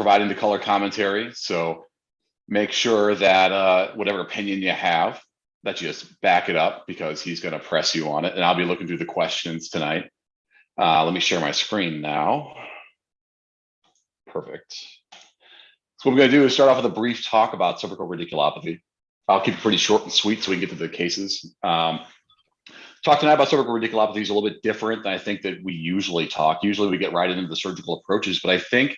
providing the color commentary. So make sure that whatever opinion you have, that you just back it up, because he's going to press you on it. And I'll be looking through the questions tonight. Let me share my screen now. Perfect. So what we're going to do is start off with a brief talk about cervical radiculopathy. I'll keep it pretty short and sweet so we can get to the cases. Talk tonight about cervical radiculopathy is a little bit different than I think that we usually talk. Usually we get right into the surgical approaches, but I think,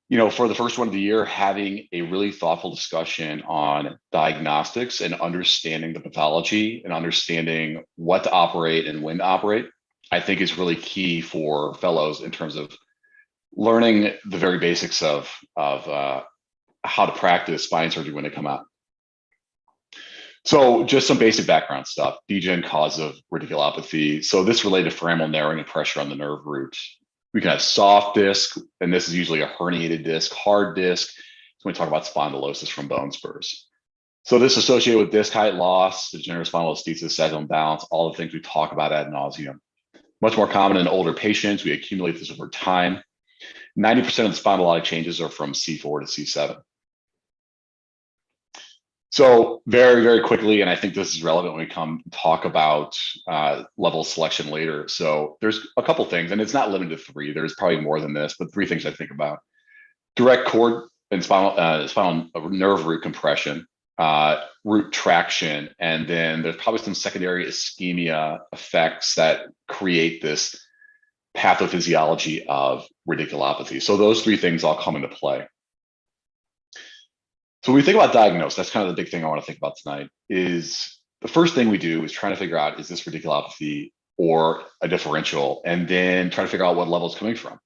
you know, for the first one of the year, having a really thoughtful discussion on diagnostics and understanding the pathology and understanding what to operate and when to operate, I think is really key for fellows in terms of learning the very basics of how to practice spine surgery when they come out. So just some basic background stuff. Degen cause of radiculopathy. So this related to foraminal narrowing and pressure on the nerve root. We can have soft disc, and this is usually a herniated disc, hard disc. So when we talk about spondylosis from bone spurs. So this is associated with disc height loss, degenerative spondylolisthesis, sagittal imbalance, all the things we talk about ad nauseum. Much more common in older patients. We accumulate this over time. 90% of the spondylolic changes are from C4 to C7. So very, very quickly, and I think this is relevant when we come talk about level selection later. So there's a couple things, and it's not limited to three. There's probably more than this, but three things I think about: direct cord and spinal nerve root compression, root traction, and then there's probably some secondary ischemia effects that create this pathophysiology of radiculopathy. So those three things all come into play. So when we think about diagnosis, that's kind of the big thing I want to think about tonight. Is the first thing we do is trying to figure out, is this radiculopathy or a differential, and then try to figure out what level it's coming from.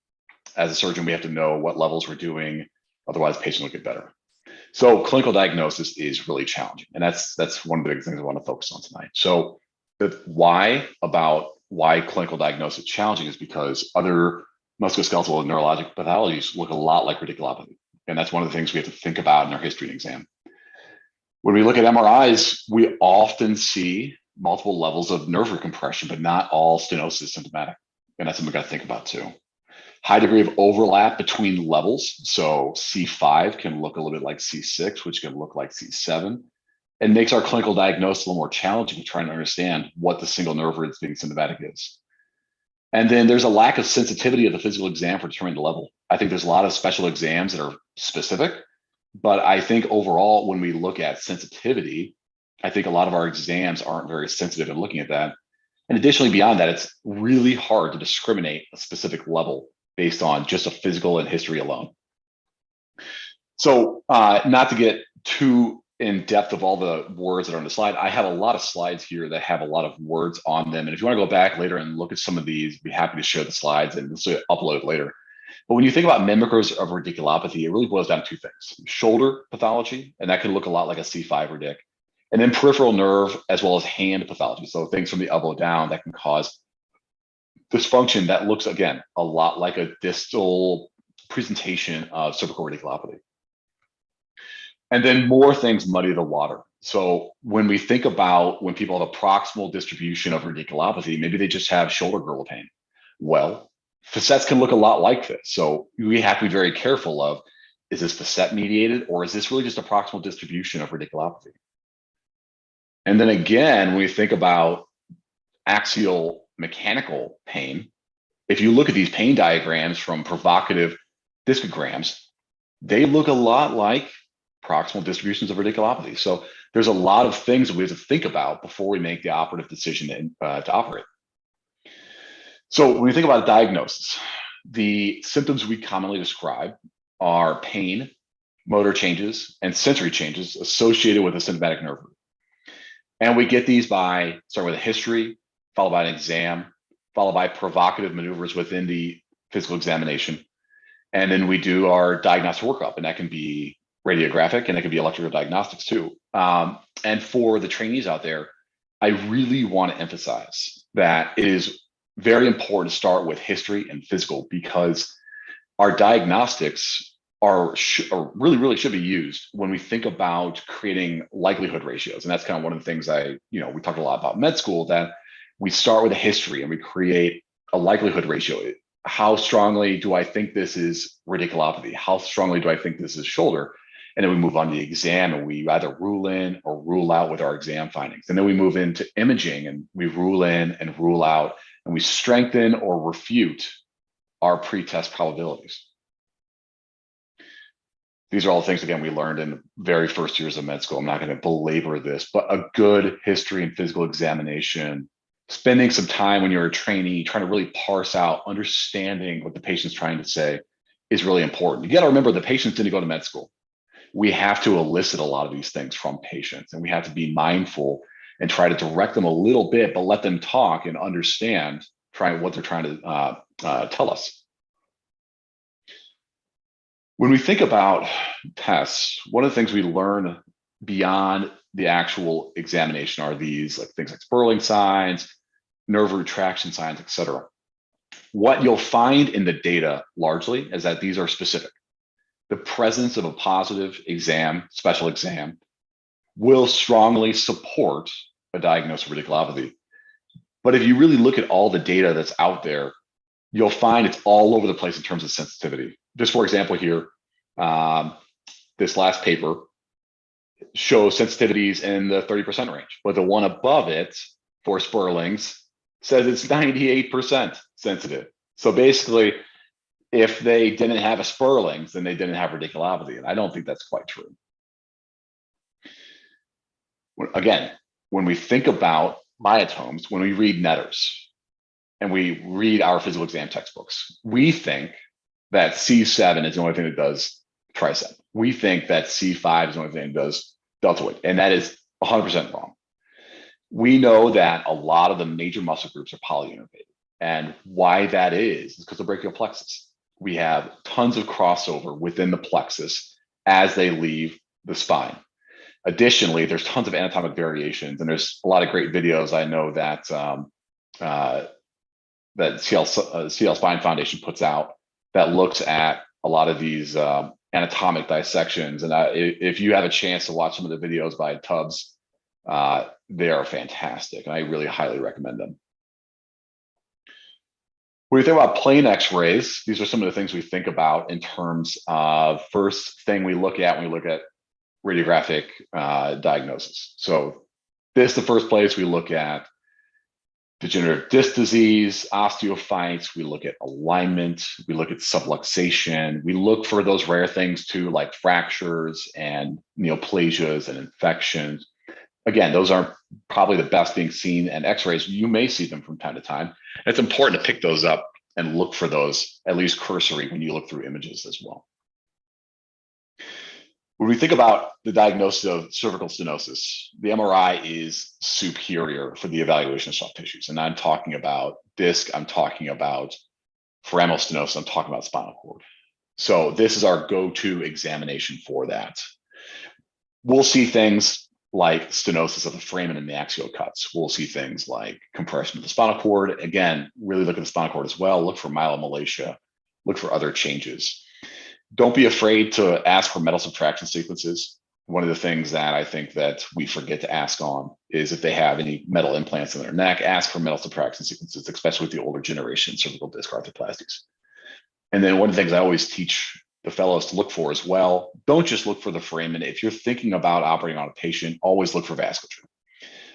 As a surgeon, we have to know what levels we're doing, otherwise the patient will get better. So clinical diagnosis is really challenging, and that's one of the big things I want to focus on tonight. So the why clinical diagnosis is challenging is because other musculoskeletal and neurologic pathologies look a lot like radiculopathy. And that's one of the things we have to think about in our history and exam. When we look at MRIs, we often see multiple levels of nerve root compression, but not all stenosis is symptomatic. And that's something we've got to think about too. High degree of overlap between levels. So C5 can look a little bit like C6, which can look like C7, and makes our clinical diagnosis a little more challenging to try and understand what the single nerve root that's being symptomatic is. And then there's a lack of sensitivity of the physical exam for determining the level. I think there's a lot of special exams that are specific, but I think overall, when we look at sensitivity, I think a lot of our exams aren't very sensitive in looking at that. And additionally, beyond that, it's really hard to discriminate a specific level based on just a physical and history alone. So not to get too in depth of all the words that are on the slide, I have a lot of slides here that have a lot of words on them. And if you want to go back later and look at some of these, I'd be happy to share the slides and upload later. But when you think about mimickers of radiculopathy, it really boils down to two things: shoulder pathology, and that can look a lot like a C5 radic, and then peripheral nerve as well as hand pathology. So things from the elbow down that can cause dysfunction that looks, again, a lot like a distal presentation of cervical radiculopathy. And then more things muddy the water. So when we think about when people have a proximal distribution of radiculopathy, maybe they just have shoulder girdle pain. Well, facets can look a lot like this. So we have to be very careful of, is this facet mediated, or is this really just a proximal distribution of radiculopathy? And then again, when we think about axial mechanical pain, if you look at these pain diagrams from provocative discograms, they look a lot like proximal distributions of radiculopathy. So there's a lot of things that we have to think about before we make the operative decision to operate. So when we think about diagnosis, the symptoms we commonly describe are pain, motor changes, and sensory changes associated with a symptomatic nerve root. And we get these by starting with a history, followed by an exam, followed by provocative maneuvers within the physical examination. And then we do our diagnostic workup, and that can be radiographic and it can be electrodiagnostics too. And for the trainees out there, I really want to emphasize that it is very important to start with history and physical, because our diagnostics are really should be used when we think about creating likelihood ratios. And that's kind of one of the things we talked a lot about med school, that we start with a history and we create a likelihood ratio. how strongly do I think this is radiculopathy? How strongly do I think this is shoulder? And then we move on to the exam, and we either rule in or rule out with our exam findings. And then we move into imaging, and we rule in and rule out, and we strengthen or refute our pre-test probabilities. These are all things, again, we learned in the very first years of med school. I'm not going to belabor this, but a good history and physical examination, spending some time when you're a trainee, trying to really parse out, understanding what the patient's trying to say is really important. You got to remember the patients didn't go to med school. We have to elicit a lot of these things from patients, and we have to be mindful and try to direct them a little bit, but let them talk and understand what they're trying to tell us. When we think about tests, one of the things we learn beyond the actual examination are these things like Sperling signs, nerve retraction signs, et cetera. What you'll find in the data largely is that these are specific. The presence of a positive exam, special exam, will strongly support a diagnosis of radiculopathy. But if you really look at all the data that's out there, you'll find it's all over the place in terms of sensitivity. Just for example here, this last paper shows sensitivities in the 30% range, but the one above it for Sperlings says it's 98% sensitive. So basically, if they didn't have a Sperlings, then they didn't have radiculopathy. And I don't think that's quite true. Again, when we think about myotomes, when we read Netters and we read our physical exam textbooks, we think that C7 is the only thing that does tricep. We think that C5 is the only thing that does deltoid, and that is 100% wrong. We know that a lot of the major muscle groups are polyinnervated, and why that is because of brachial plexus. We have tons of crossover within the plexus as they leave the spine. Additionally, there's tons of anatomic variations, and there's a lot of great videos I know that that CL Spine Foundation puts out that looks at a lot of these anatomic dissections. And if you have a chance to watch some of the videos by Tubbs, they are fantastic, and I really highly recommend them. When we think about plain x-rays, these are some of the things we think about in terms of first thing we look at when we look at radiographic diagnosis. So this is the first place we look at degenerative disc disease, osteophytes, we look at alignment, we look at subluxation, we look for those rare things too, like fractures and neoplasias and infections. Again, those aren't probably the best being seen in x-rays. You may see them from time to time. It's important to pick those up and look for those, at least cursory, when you look through images as well. When we think about the diagnosis of cervical stenosis, the MRI is superior for the evaluation of soft tissues. And I'm talking about disc, I'm talking about foraminal stenosis, I'm talking about spinal cord. So this is our go-to examination for that. We'll see things like stenosis of the foramen and the axial cuts. We'll see things like compression of the spinal cord. Again, really look at the spinal cord as well. Look for myelomalacia, look for other changes. Don't be afraid to ask for metal subtraction sequences. One of the things that I think that we forget to ask on is if they have any metal implants in their neck, ask for metal subtraction sequences, especially with the older generation cervical disc arthroplasties. And then one of the things I always teach the fellows to look for as well, don't just look for the foramen. If you're thinking about operating on a patient, always look for vasculature.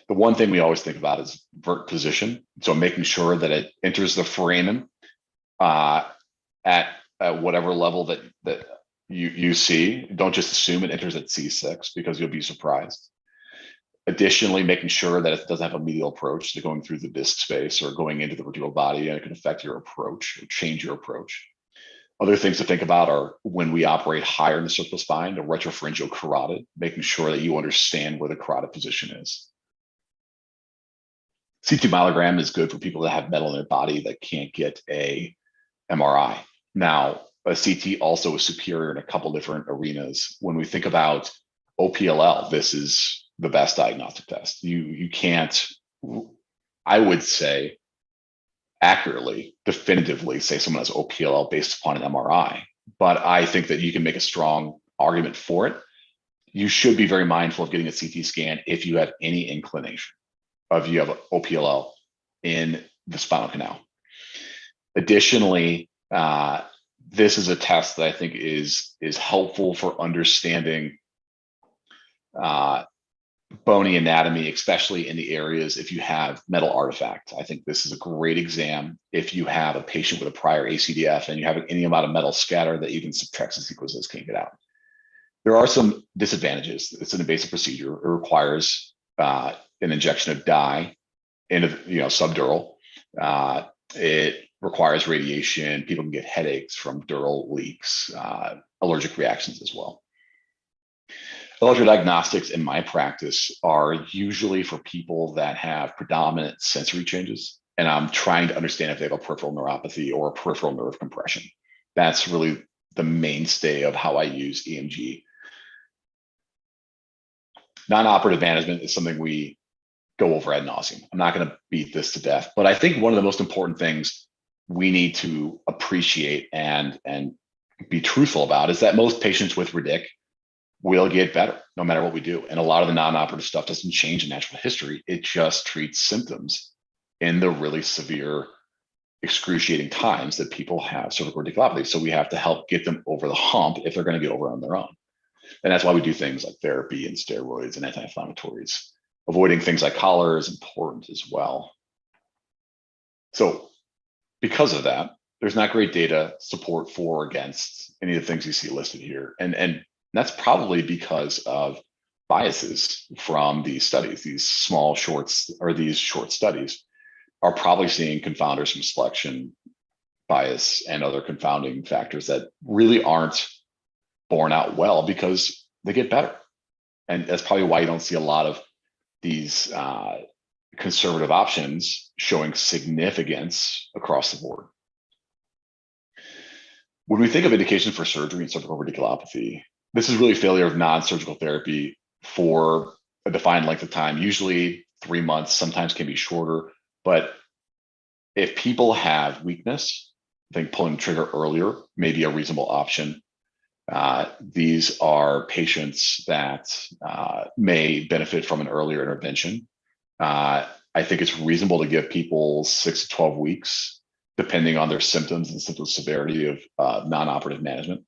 The one thing we always think about is vert position. So making sure that it enters the foramen at whatever level that you see. Don't just assume it enters at C6 because you'll be surprised. Additionally, making sure that it doesn't have a medial approach to going through the disc space or going into the vertebral body, and it can affect your approach or change your approach. Other things to think about are when we operate higher in the cervical spine, the retropharyngeal carotid, making sure that you understand where the carotid position is. CT myelogram is good for people that have metal in their body that can't get a MRI. Now, a CT also is superior in a couple different arenas. When we think about OPLL, this is the best diagnostic test. You can't, I would say, accurately, definitively say someone has OPLL based upon an MRI, but I think that you can make a strong argument for it. You should be very mindful of getting a CT scan if you have any inclination of you have OPLL in the spinal canal. Additionally, this is a test that I think is helpful for understanding bony anatomy, especially in the areas if you have metal artifact. I think this is a great exam if you have a patient with a prior ACDF and you have any amount of metal scatter that even subtracts and sequences can't get out. There are some disadvantages. It's an invasive procedure. It requires an injection of dye into, subdural. It requires radiation. People can get headaches from dural leaks, allergic reactions as well. Electrodiagnostics in my practice are usually for people that have predominant sensory changes, and I'm trying to understand if they have a peripheral neuropathy or a peripheral nerve compression. That's really the mainstay of how I use EMG. Non-operative management is something we go over ad nauseum. I'm not going to beat this to death, but I think one of the most important things we need to appreciate and be truthful about is that most patients with radic will get better no matter what we do. And a lot of the non-operative stuff doesn't change in natural history. It just treats symptoms in the really severe, excruciating times that people have cervical radiculopathy. So we have to help get them over the hump if they're going to get over on their own. And that's why we do things like therapy and steroids and anti-inflammatories. Avoiding things like collar is important as well. So because of that, there's not great data support for or against any of the things you see listed here. And that's probably because of biases from these studies. These small shorts or these short studies are probably seeing confounders from selection bias and other confounding factors that really aren't borne out well because they get better. And that's probably why you don't see a lot of these conservative options showing significance across the board. When we think of indications for surgery in cervical radiculopathy, this is really failure of non-surgical therapy for a defined length of time, usually 3 months, sometimes can be shorter. But if people have weakness, I think pulling the trigger earlier may be a reasonable option. These are patients that may benefit from an earlier intervention. I think it's reasonable to give people 6 to 12 weeks, depending on their symptoms and symptom severity of non-operative management.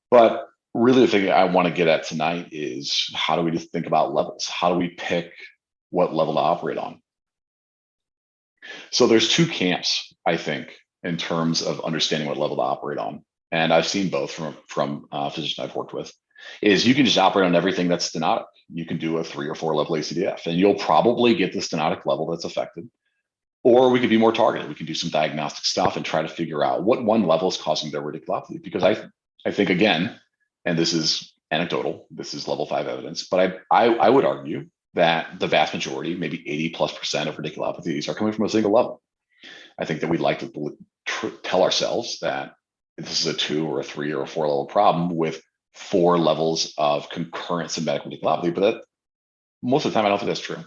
But really the thing I want to get at tonight is how do we just think about levels? How do we pick what level to operate on? So there's two camps, I think, in terms of understanding what level to operate on. And I've seen both from physicians I've worked with, is you can just operate on everything that's stenotic. You can do a 3 or 4 level ACDF, and you'll probably get the stenotic level that's affected. Or we could be more targeted. We can do some diagnostic stuff and try to figure out what one level is causing their radiculopathy. Because I think, again, and this is anecdotal, this is level 5 evidence, but I would argue that the vast majority, maybe 80+% of radiculopathies are coming from a single level. I think that we'd like to tell ourselves that this is a 2 or a 3 or a 4 level problem with 4 levels of concurrent symptomatic radiculopathy, but that most of the time I don't think that's true.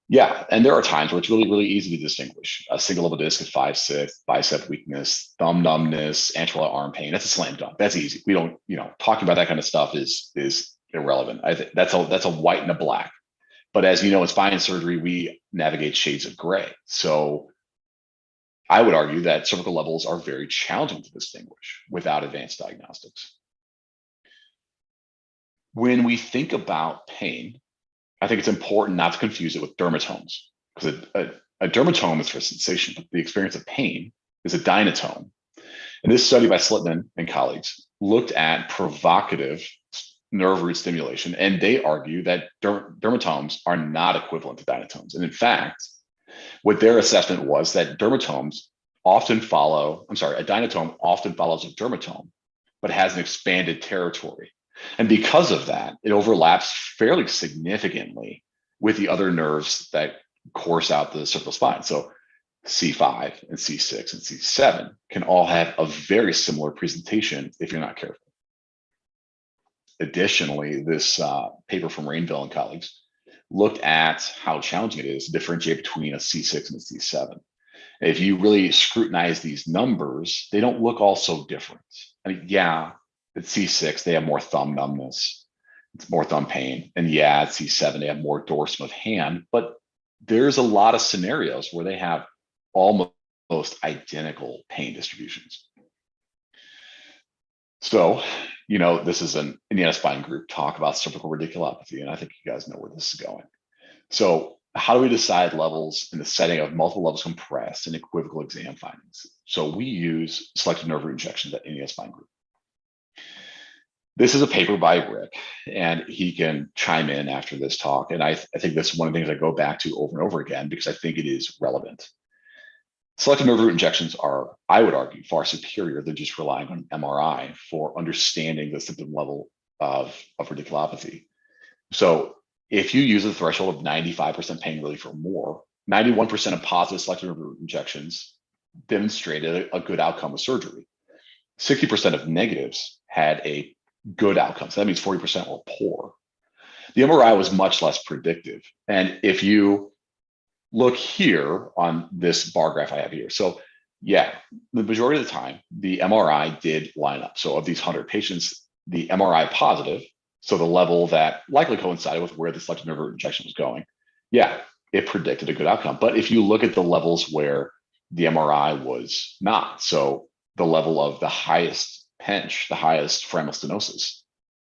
Yeah, and there are times where it's really, really easy to distinguish. A single level disc at 5/6, bicep weakness, thumb numbness, anterolar arm pain. That's a slam dunk. That's easy. We don't, talking about that kind of stuff is irrelevant. I think that's a white and a black. But as you know, in spine surgery, we navigate shades of gray. So I would argue that cervical levels are very challenging to distinguish without advanced diagnostics. When we think about pain, I think it's important not to confuse it with dermatomes, because a dermatome is for sensation, but the experience of pain is a dynatome. And this study by Slitman and colleagues looked at provocative nerve root stimulation, and they argue that dermatomes are not equivalent to dynatomes. And in fact, what their assessment was that a dynatome often follows a dermatome, but has an expanded territory. And because of that, it overlaps fairly significantly with the other nerves that course out the cervical spine. So C5 and C6 and C7 can all have a very similar presentation if you're not careful. Additionally, this paper from Rainville and colleagues looked at how challenging it is to differentiate between a C6 and a C7. If you really scrutinize these numbers, they don't look all so different. I mean, yeah, at C6, they have more thumb numbness, it's more thumb pain. And yeah, at C7, they have more dorsum of hand, but there's a lot of scenarios where they have almost almost identical pain distributions. So, this is an Indiana Spine Group talk about cervical radiculopathy, and I think you guys know where this is going. So how do we decide levels in the setting of multiple levels compressed and equivocal exam findings? So we use selective nerve root injections at Indiana Spine Group. This is a paper by Rick, and he can chime in after this talk. And I think that's one of the things I go back to over and over again because I think it is relevant. Selective nerve root injections are, I would argue, far superior than just relying on MRI for understanding the symptom level of radiculopathy. So if you use a threshold of 95% pain relief or more, 91% of positive selective nerve root injections demonstrated a good outcome with surgery. 60% of negatives had a good outcome. So that means 40% were poor. The MRI was much less predictive. And if you look here on this bar graph I have here. So yeah, the majority of the time, the MRI did line up. So of these 100 patients, the MRI positive, so the level that likely coincided with where the selective nerve root injection was going, yeah, it predicted a good outcome. But if you look at the levels where the MRI was not, so the level of the highest pinch, the highest foraminal stenosis,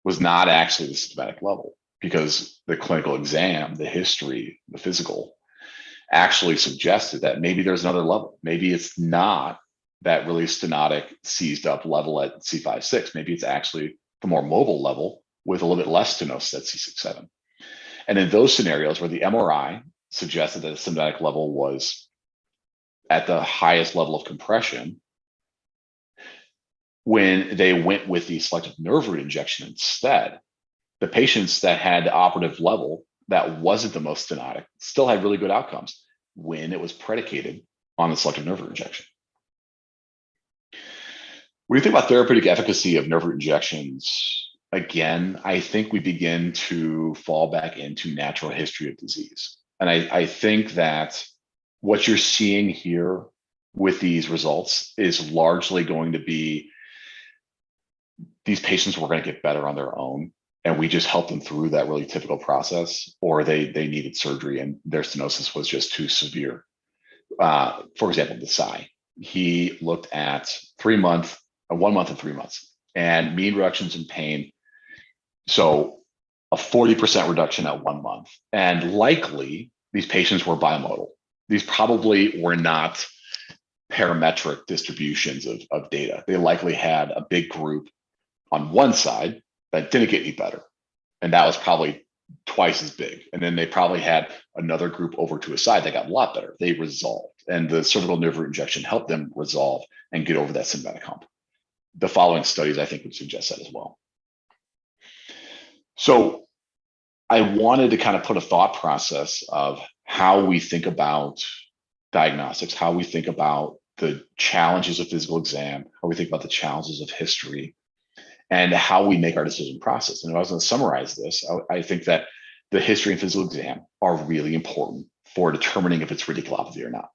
was not actually the symptomatic level because the clinical exam, the history, the physical, actually suggested that maybe there's another level. Maybe it's not that really stenotic seized up level at C5-6. Maybe it's actually the more mobile level with a little bit less stenosis at C6-7. And in those scenarios where the MRI suggested that the symptomatic level was at the highest level of compression, when they went with the selective nerve root injection instead, the patients that had the operative level that wasn't the most stenotic still had really good outcomes when it was predicated on the selective nerve root injection. When you think about therapeutic efficacy of nerve root injections, again, I think we begin to fall back into natural history of disease. And I think that what you're seeing here with these results is largely going to be these patients were going to get better on their own. And we just helped them through that really typical process, or they needed surgery and their stenosis was just too severe. For example, the Sai, he looked at 1 month and 3 months, and mean reductions in pain. So a 40% reduction at 1 month. And likely these patients were bimodal. These probably were not parametric distributions of data. They likely had a big group on one side that didn't get any better. And that was probably twice as big. And then they probably had another group over to a side that got a lot better. They resolved. And the cervical nerve root injection helped them resolve and get over that symptomatic hump. The following studies, I think, would suggest that as well. So I wanted to kind of put a thought process of how we think about diagnostics, how we think about the challenges of physical exam, how we think about the challenges of history, and how we make our decision process. And if I was going to summarize this, I think that the history and physical exam are really important for determining if it's radiculopathy or not.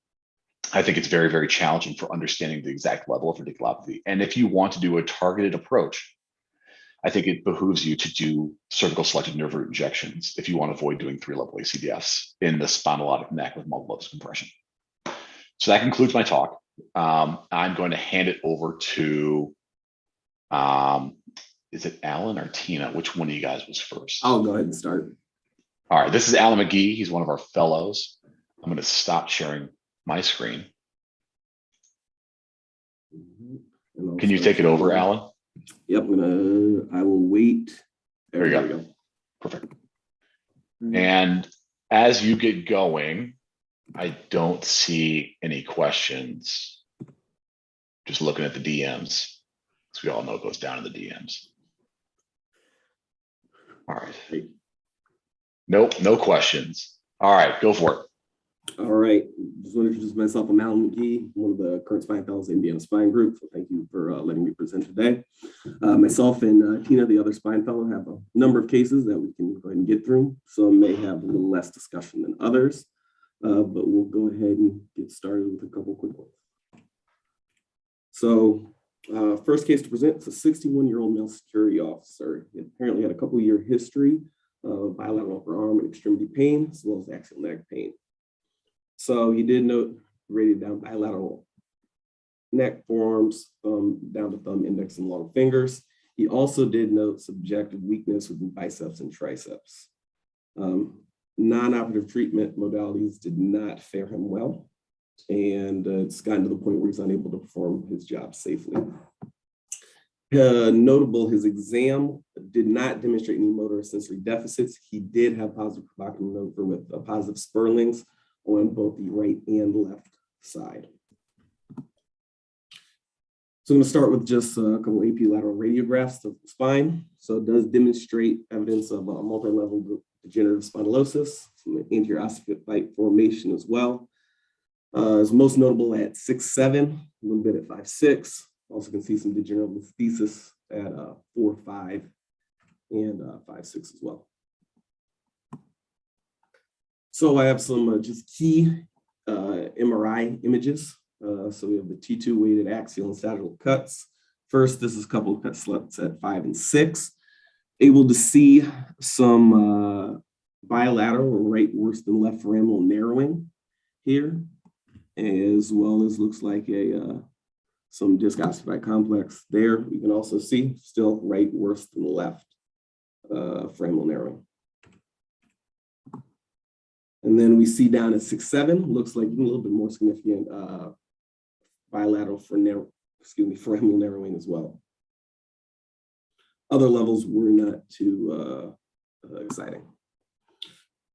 I think it's very, very challenging for understanding the exact level of radiculopathy. And if you want to do a targeted approach, I think it behooves you to do cervical selective nerve root injections if you want to avoid doing 3-level ACDFs in the spondylotic neck with multiple levels of compression. So that concludes my talk. I'm going to hand it over to is it Alan or Tina? Which one of you guys was first? I'll go ahead and start. All right, this is Alan McGee. He's one of our fellows. I'm going to stop sharing my screen. Can you take it over, Alan? Yep, I will wait. There you go. Perfect. And as you get going, I don't see any questions. Just looking at the DMs. So we all know it goes down in the DMs. All right. Nope, no questions. All right, go for it. All right. Just want to introduce myself. I'm Alan McGee, one of the current spine fellows in Indiana Spine Group. So thank you for letting me present today. Myself and Tina, the other spine fellow, have a number of cases that we can go ahead and get through. Some may have a little less discussion than others, but we'll go ahead and get started with a couple quick ones. So first case to present is a 61-year-old male security officer. He apparently had a couple-year history of bilateral upper arm and extremity pain, as well as axial neck pain. So he did note rated down bilateral neck, forearms, thumb, down to thumb, index, and long fingers. He also did note subjective weakness with biceps and triceps. Non-operative treatment modalities did not fare him well, and it's gotten to the point where he's unable to perform his job safely. Notable, his exam did not demonstrate any motor or sensory deficits. He did have positive provocative maneuver with positive spurlings on both the right and left side. So I'm going to start with just a couple AP lateral radiographs of the spine. So it does demonstrate evidence of a multi-level degenerative spondylosis, some anterior occipite formation as well. Is most notable at 6'7", a little bit at 5'6". Also can see some degenerative thesis at 4'5" and 5'6" as well. So I have some just key MRI images. So we have the T2 weighted axial and sagittal cuts. First, this is a couple of cut slits at 5 and 6. Able to see some bilateral or right worse than left foraminal narrowing here, as well as looks like some disc ossify complex there. You can also see still right worse than left foraminal narrowing. And then we see down at 6'7", looks like even a little bit more significant bilateral foraminal narrowing as well. Other levels were not too exciting.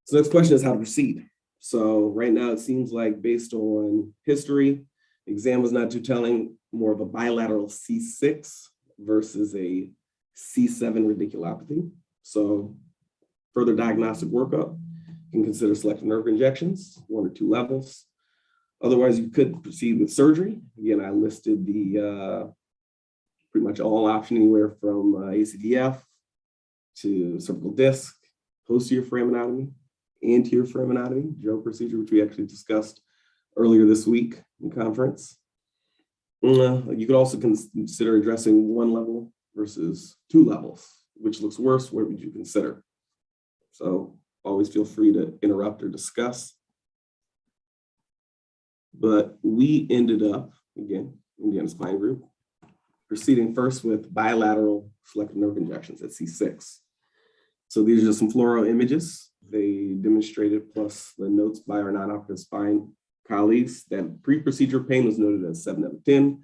So next question is how to proceed. So right now it seems like based on history, exam was not too telling, more of a bilateral C6 versus a C7 radiculopathy. So further diagnostic workup, you can consider selective nerve injections, 1 or 2 levels. Otherwise, you could proceed with surgery. Again, I listed the pretty much all option anywhere from ACDF to cervical disc, posterior foraminotomy, anterior foraminotomy, Joe procedure, which we actually discussed earlier this week in conference. You could also consider addressing 1 level versus 2 levels. Which looks worse? What would you consider? So always feel free to interrupt or discuss. But we ended up, again, Indiana Spine Group, proceeding first with bilateral selective nerve injections at C6. So these are just some fluoro images. They demonstrated, plus the notes by our non-operative spine colleagues, that pre-procedure pain was noted as 7 out of 10.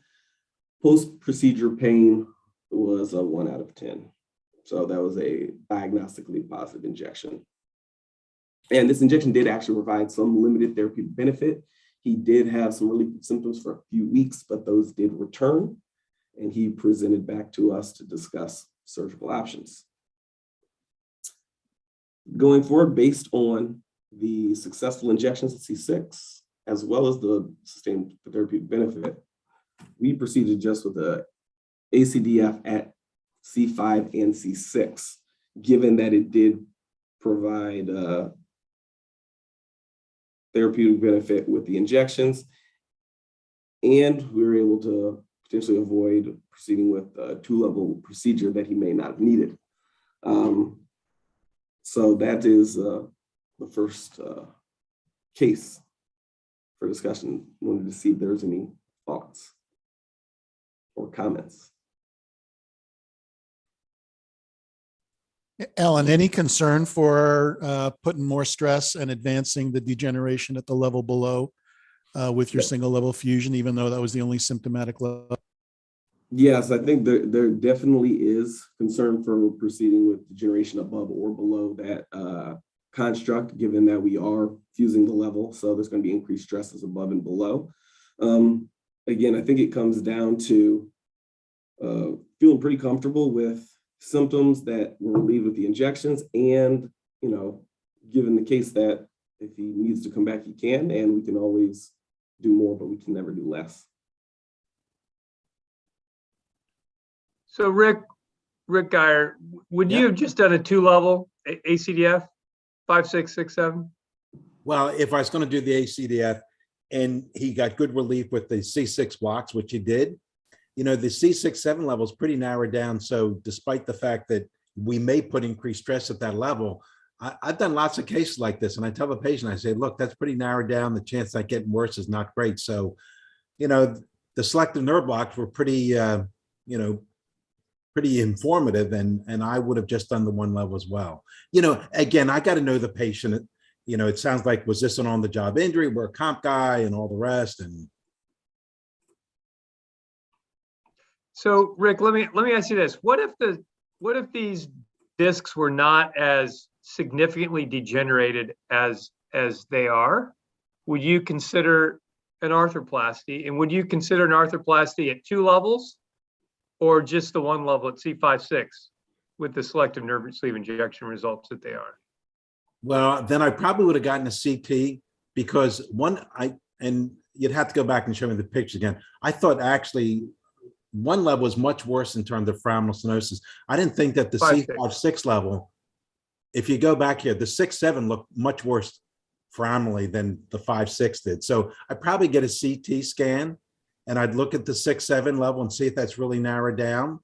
Post-procedure pain was a 1 out of 10. So that was a diagnostically positive injection. And this injection did actually provide some limited therapeutic benefit. He did have some relief symptoms for a few weeks, but those did return. And he presented back to us to discuss surgical options. Going forward, based on the successful injections at C6, as well as the sustained therapeutic benefit, we proceeded just with the ACDF at C5 and C6, given that it did provide therapeutic benefit with the injections, and we were able to potentially avoid proceeding with a 2-level procedure that he may not have needed. So that is the first case for discussion. Wanted to see if there's any thoughts or comments. Ellen, any concern for putting more stress and advancing the degeneration at the level below with your single level fusion, even though that was the only symptomatic level? Yes, I think there definitely is concern for proceeding with degeneration above or below that construct, given that we are fusing the level. So there's going to be increased stresses above and below. Again, I think it comes down to feeling pretty comfortable with symptoms that were relieved with the injections, and given the case that if he needs to come back, he can, and we can always do more, but we can never do less. So Rick Geyer, would you have just done a 2-level ACDF, 5, 6, 6, 7? Well, if I was going to do the ACDF and he got good relief with the C6 blocks, which he did, the C6, 7 level is pretty narrowed down. So despite the fact that we may put increased stress at that level, I've done lots of cases like this. And I tell the patient, I say, look, that's pretty narrowed down. The chance that getting worse is not great. So, the selective nerve blocks were pretty, pretty informative, and I would have just done the one level as well. Again, I got to know the patient. It sounds like, was this an on-the-job injury? We're a comp guy and all the rest. And So Rick, let me ask you this. What if these discs were not as significantly degenerated as they are? Would you consider an arthroplasty? And would you consider an arthroplasty at 2 levels or just the 1 level at C5-6 with the selective nerve sleeve injection results that they are? well, then I probably would have gotten a CT, because and you'd have to go back and show me the picture again. I thought actually 1 level was much worse in terms of foraminal stenosis. I didn't think that the 5-6. C5-6 level, if you go back here, the 6-7 looked much worse foraminally than the 5-6 did. So I'd probably get a CT scan and I'd look at the 6-7 level and see if that's really narrowed down.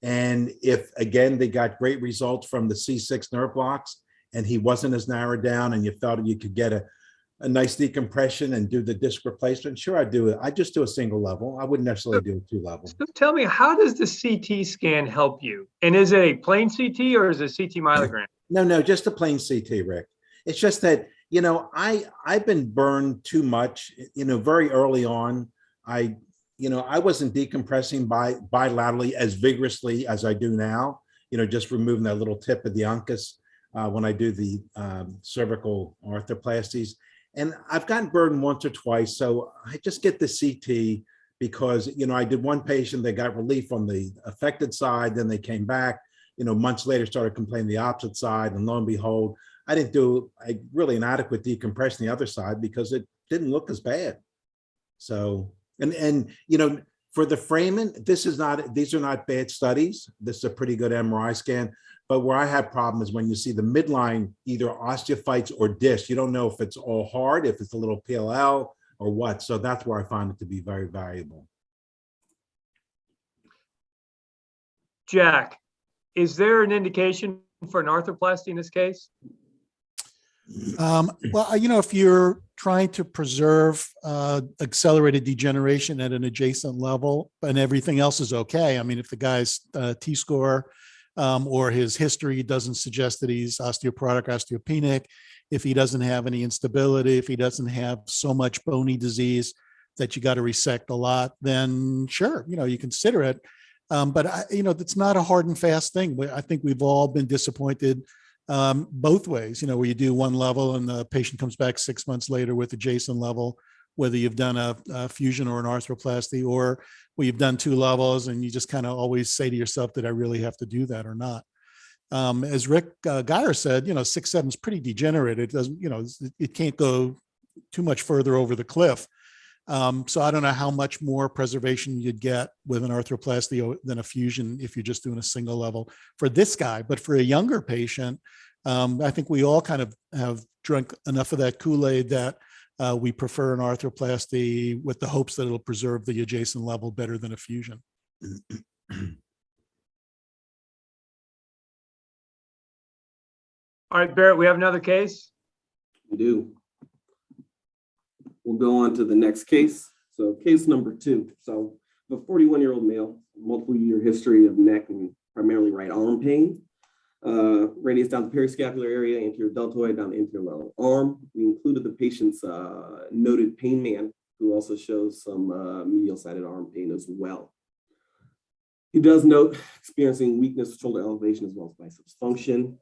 And if, again, they got great results from the C6 nerve blocks and he wasn't as narrowed down and you felt you could get a nice decompression and do the disc replacement, sure, I'd do it. I'd just do a single level. I wouldn't necessarily do a 2 level. So tell me, how does the CT scan help you? And is it a plain CT or is it a CT myelogram? No, just a plain CT, Rick. It's just that, I've been burned too much, very early on. I wasn't decompressing bilaterally as vigorously as I do now, just removing that little tip of the uncus when I do the cervical arthroplasties. And I've gotten burned once or twice. So I just get the CT because, I did one patient that got relief on the affected side. Then they came back, months later, started complaining the opposite side. And lo and behold, I didn't do a really an adequate decompression the other side because it didn't look as bad. So, and for the framing, these are not bad studies. This is a pretty good MRI scan. But where I have problem is when you see the midline, either osteophytes or disc, you don't know if it's all hard, if it's a little PLL or what. So that's where I find it to be very valuable. Jack, is there an indication for an arthroplasty in this case? Well, if you're trying to preserve accelerated degeneration at an adjacent level and everything else is okay. I mean, if the guy's T-score or his history doesn't suggest that he's osteoporotic, osteopenic, if he doesn't have any instability, if he doesn't have so much bony disease that you got to resect a lot, then sure, you consider it. But it's not a hard and fast thing. I think we've all been disappointed both ways, where you do 1 level and the patient comes back 6 months later with adjacent level, whether you've done a fusion or an arthroplasty, or where you've done 2 levels and you just kind of always say to yourself, did I really have to do that or not? As Rick Geyer said, 6-7 is pretty degenerated. It doesn't, it can't go too much further over the cliff. So I don't know how much more preservation you'd get with an arthroplasty than a fusion if you're just doing a single level for this guy. But for a younger patient, I think we all kind of have drunk enough of that Kool-Aid that we prefer an arthroplasty with the hopes that it'll preserve the adjacent level better than a fusion. All right, Barrett, we have another case. We do. We'll go on to the next case. So case number 2. So the 41-year-old male, multiple year history of neck and primarily right arm pain. Radius down the periscapular area, anterior deltoid down the inferior lateral arm. We included the patient's noted pain man, who also shows some medial sided arm pain as well. He does note experiencing weakness, shoulder elevation, as well as biceps function.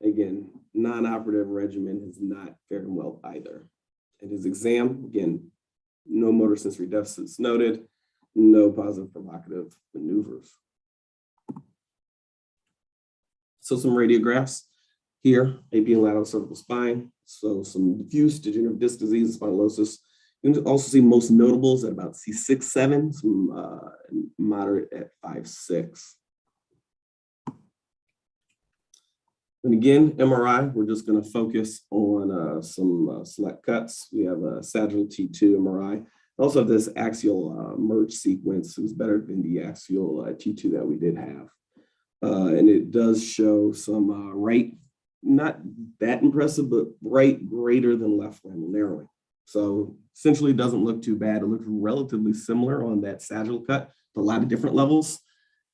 Again, non-operative regimen has not fared him well either. In his exam, again, no motor sensory deficits noted, no positive provocative maneuvers. So some radiographs here, AP and lateral cervical spine. So some diffuse degenerative disc disease, spondylosis. You can also see most notables at about C6-7, some moderate at 5-6. And again, MRI, we're just going to focus on some select cuts. We have a sagittal T2 MRI. Also have this axial merge sequence. It was better than the axial T2 that we did have. And it does show some right, not that impressive, but right greater than left lateral narrowing. So essentially it doesn't look too bad. It looks relatively similar on that sagittal cut to a lot of different levels.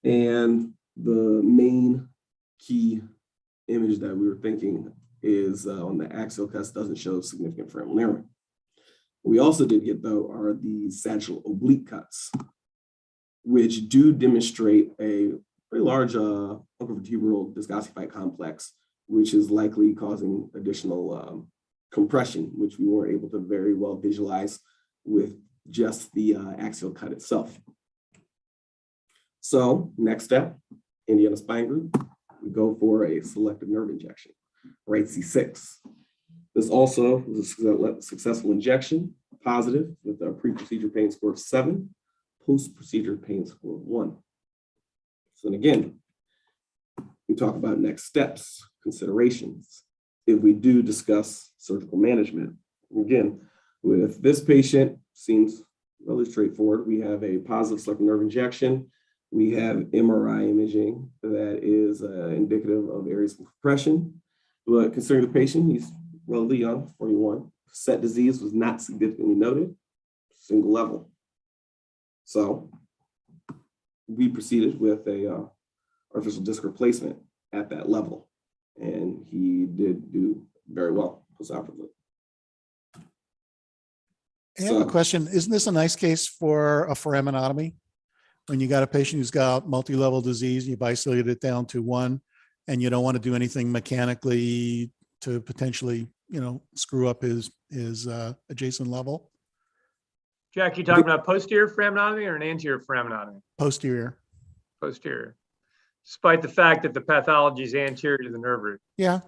And the main key image that we were thinking is on the axial cuts doesn't show significant foraminal. What we also did get though are the sagittal oblique cuts, which do demonstrate a pretty large uncovertebral disc ossified complex, which is likely causing additional compression, which we weren't able to very well visualize with just the axial cut itself. So next step, Indiana spine group, we go for a selective nerve injection, right C6. This also was a successful injection, positive with a pre-procedure pain score of 7, post-procedure pain score of 1. So then again, we talk about next steps, considerations. If we do discuss surgical management, again, with this patient, seems really straightforward. We have a positive selective nerve injection. We have MRI imaging that is indicative of areas of compression. But considering the patient, he's relatively young, 41. Set disease was not significantly noted, single level. So we proceeded with a artificial disc replacement at that level. And he did do very well postoperatively. I have a question. Isn't this a nice case for a foraminotomy? When you got a patient who's got multi-level disease, you've isolated it down to one, and you don't want to do anything mechanically to potentially, screw up his adjacent level. Jack, you talking about posterior foraminotomy or an anterior foraminotomy? Posterior. Posterior. Despite the fact that the pathology is anterior to the nerve root. Yeah.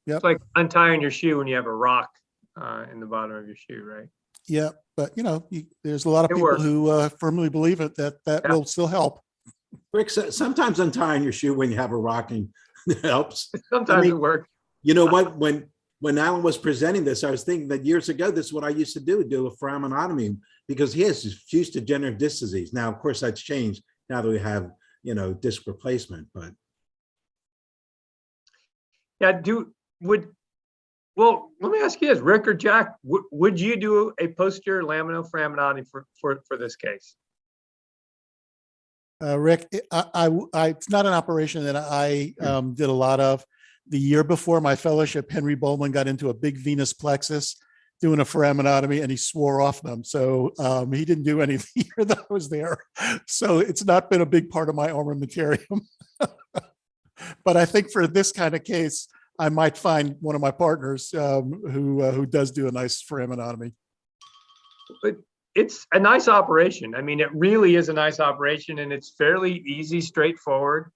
Yep. It's like untying your shoe when you have a rock in the bottom of your shoe, right? Yeah, but there's a lot of people who firmly believe it that will still help. Rick, sometimes untying your shoe when you have a rocking helps. Sometimes it works. You know what? When Alan was presenting this, I was thinking that years ago, this is what I used to do a foraminotomy, because he has diffuse degenerative disc disease. Now, of course, that's changed now that we have, disc replacement, but. Yeah, well, let me ask you this, Rick or Jack, would you do a posterior laminoforaminotomy for this case? Rick, it's not an operation that I did a lot of. The year before my fellowship, Henry Bowman got into a big venous plexus doing a foraminotomy, and he swore off them. So he didn't do any the year that I was there. So it's not been a big part of my armamentarium. But I think for this kind of case, I might find one of my partners who does do a nice foraminotomy. But it's a nice operation. I mean, it really is a nice operation, and it's fairly easy, straightforward,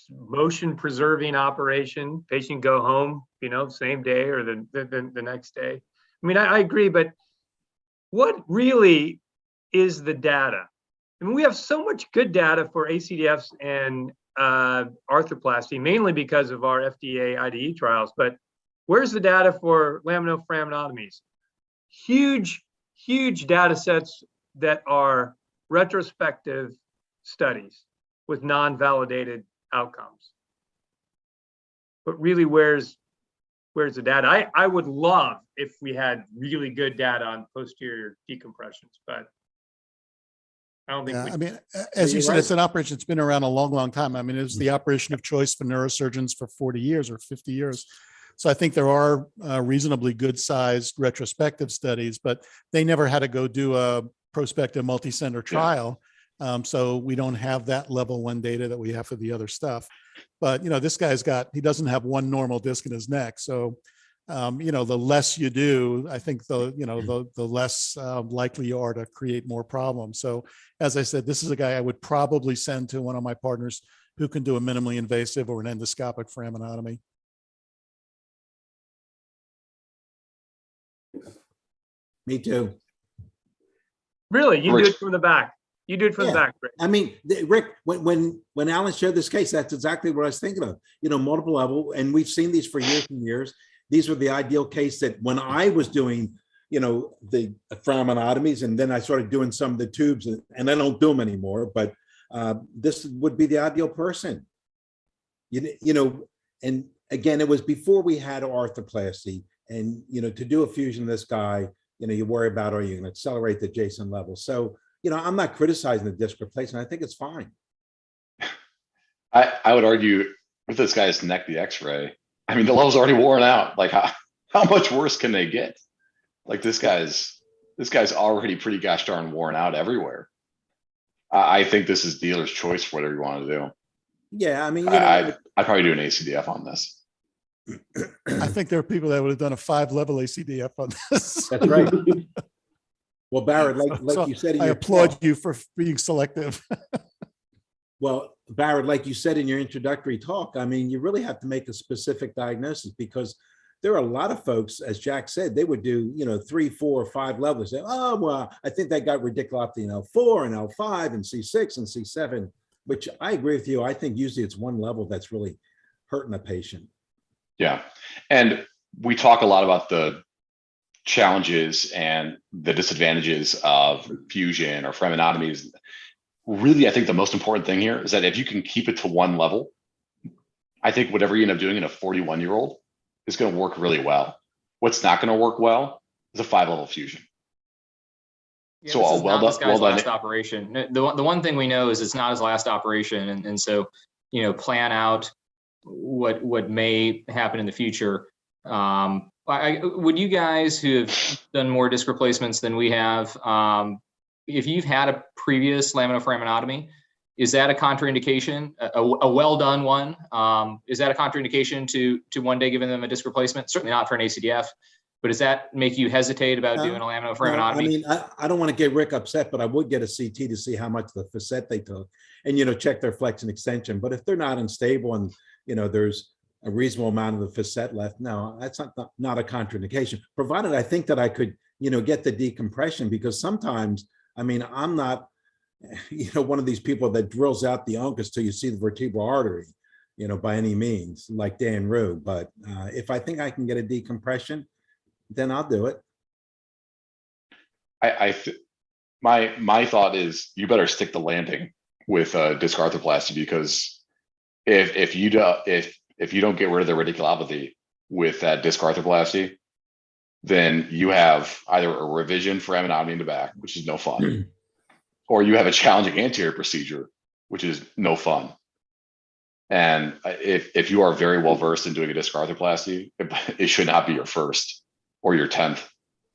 motion preserving operation. Patient go home, same day or the next day. I mean, I agree, but what really is the data? I mean, we have so much good data for ACDFs and arthroplasty, mainly because of our FDA IDE trials, but where's the data for laminoforaminotomies? Huge data sets that are retrospective studies with non-validated outcomes. But really, where's the data? I would love if we had really good data on posterior decompressions, but I don't think. I mean, as you said, right. It's an operation that's been around a long, long time. I mean, it was the operation of choice for neurosurgeons for 40 years or 50 years. So I think there are reasonably good sized retrospective studies, but they never had to go do a prospective multi-center trial. So we don't have that level one data that we have for the other stuff. But, this guy's he doesn't have one normal disc in his neck. So, the less you do, I think the less likely you are to create more problems. So as I said, this is a guy I would probably send to one of my partners who can do a minimally invasive or an endoscopic foraminotomy. Me too. Really, you do it from the back. You do it from the back, Rick. I mean, Rick, when Alan showed this case, that's exactly what I was thinking of. Multiple level, and we've seen these for years and years. These were the ideal case that when I was doing, the foraminotomies, and then I started doing some of the tubes, and I don't do them anymore. But this would be the ideal person. And again, it was before we had arthroplasty, and to do a fusion of this guy you worry about, are you going to accelerate the adjacent level? So, I'm not criticizing the disc replacement. I think it's fine. I would argue with this guy's neck, the X-ray, I mean, the level's already worn out. Like how much worse can they get? Like this guy's already pretty gosh darn worn out everywhere. I think this is dealer's choice for whatever you want to do. Yeah, I mean, I'd probably do an ACDF on this. I think there are people that would have done a 5-level ACDF on this. That's right. Well, Barrett, like So you said, in I your applaud talk, you for being selective. well, Barrett, like you said in your introductory talk, I mean, you really have to make a specific diagnosis, because there are a lot of folks, as Jack said, they would do, 3, 4, 5 levels. Say, oh, well, I think they got radiculopathy in L4 and L5 and C6 and C7, which I agree with you. I think usually it's one level that's really hurting a patient. Yeah. And we talk a lot about the challenges and the disadvantages of fusion or foraminotomies. Really, I think the most important thing here is that if you can keep it to one level, I think whatever you end up doing in a 41-year-old is going to work really well. What's not going to work well is a 5-level fusion. Yeah, So this all is well not this done, guy's well done. last operation. The one thing we know is it's not his last operation, and so plan out what may happen in the future. Would you guys who have done more disc replacements than we have, if you've had a previous laminoforaminotomy, is that a contraindication? A well done one? Is that a contraindication to one day giving them a disc replacement? Certainly not for an ACDF. But does that make you hesitate about doing a laminoforaminotomy? I mean, I don't want to get Rick upset, but I would get a CT to see how much of the facet they took and, check their flexion extension. But if they're not unstable and, there's a reasonable amount of the facet left, no, that's not a contraindication, provided I think that I could, get the decompression, because sometimes, I mean, I'm not, one of these people that drills out the uncus till you see the vertebral artery, by any means, like Dan Rue. But if I think I can get a decompression, then I'll do it. My thought is you better stick the landing with disc arthroplasty, because if you don't get rid of the radiculopathy with that disc arthroplasty, then you have either a revision for aminotomy in the back, which is no fun, or you have a challenging anterior procedure, which is no fun. And if you are very well versed in doing a disc arthroplasty, it should not be your first or your 10th.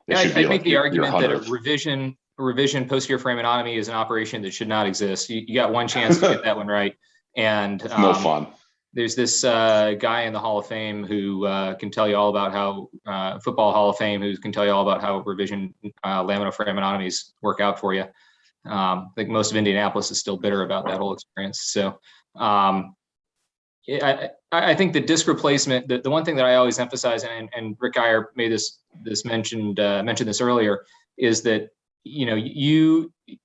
Yeah, I'd make the argument that a revision posterior foraminotomy is an operation that should not exist. You got one chance to get that one right. And it's no fun. There's this guy in the Hall of Fame who can tell you all about how Football Hall of Fame, who can tell you all about how revision laminoforaminotomies work out for you. I think most of Indianapolis is still bitter about that whole experience. So I think the disc replacement, the one thing that I always emphasize, and Rick Geyer made mentioned this earlier, is that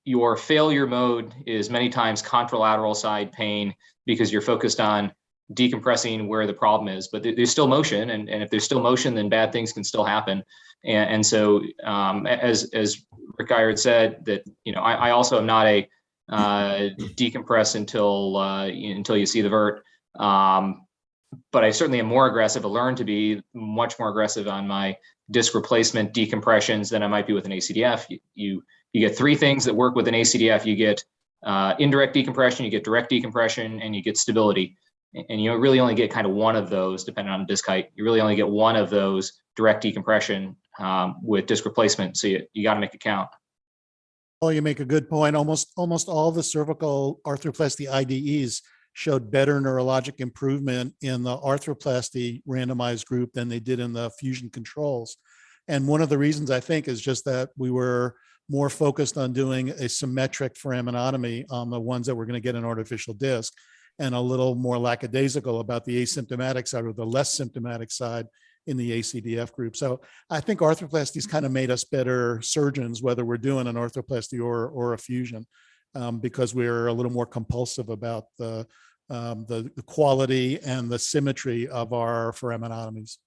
your failure mode is many times contralateral side pain, because you're focused on decompressing where the problem is, but there's still motion, and if there's still motion, then bad things can still happen. And so as Rick Geyer had said, that I also am not a decompress until you see the vert. But I certainly am more aggressive. I learned to be much more aggressive on my disc replacement decompressions than I might be with an ACDF. You get 3 things that work with an ACDF. You get indirect decompression, you get direct decompression, and you get stability. And you really only get kind of one of those, depending on disc height. You really only get one of those, direct decompression, with disc replacement. So you got to make it count. Oh, you make a good point. Almost all the cervical arthroplasty IDEs showed better neurologic improvement in the arthroplasty randomized group than they did in the fusion controls. And one of the reasons, I think, is just that we were more focused on doing a symmetric foraminotomy on the ones that were going to get an artificial disc, and a little more lackadaisical about the asymptomatic side or the less symptomatic side in the ACDF group. So I think arthroplasty's kind of made us better surgeons, whether we're doing an arthroplasty or a fusion, because we're a little more compulsive about the quality and the symmetry of our foraminotomies.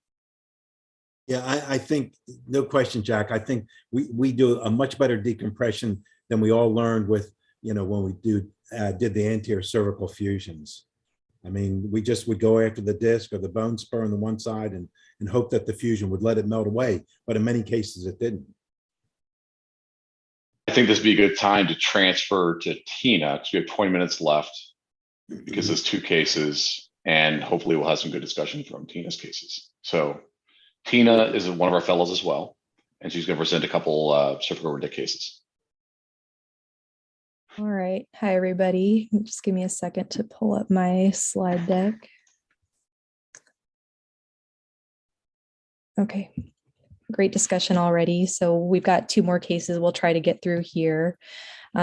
Yeah, I think, no question, Jack. I think we do a much better decompression than we all learned with, when we did the anterior cervical fusions. I mean, we just would go after the disc or the bone spur on the one side and hope that the fusion would let it melt away. But in many cases, it didn't. think this would be a good time to transfer to Tina, because we have 20 minutes left, because there's 2 cases, and hopefully we'll have some good discussion from Tina's cases. So Tina is one of our fellows as well, and she's going to present a couple cervical radic cases. All right. Hi, everybody. Just give me a second to pull up my slide deck. Okay. Great discussion already. So we've got 2 more cases we'll try to get through here.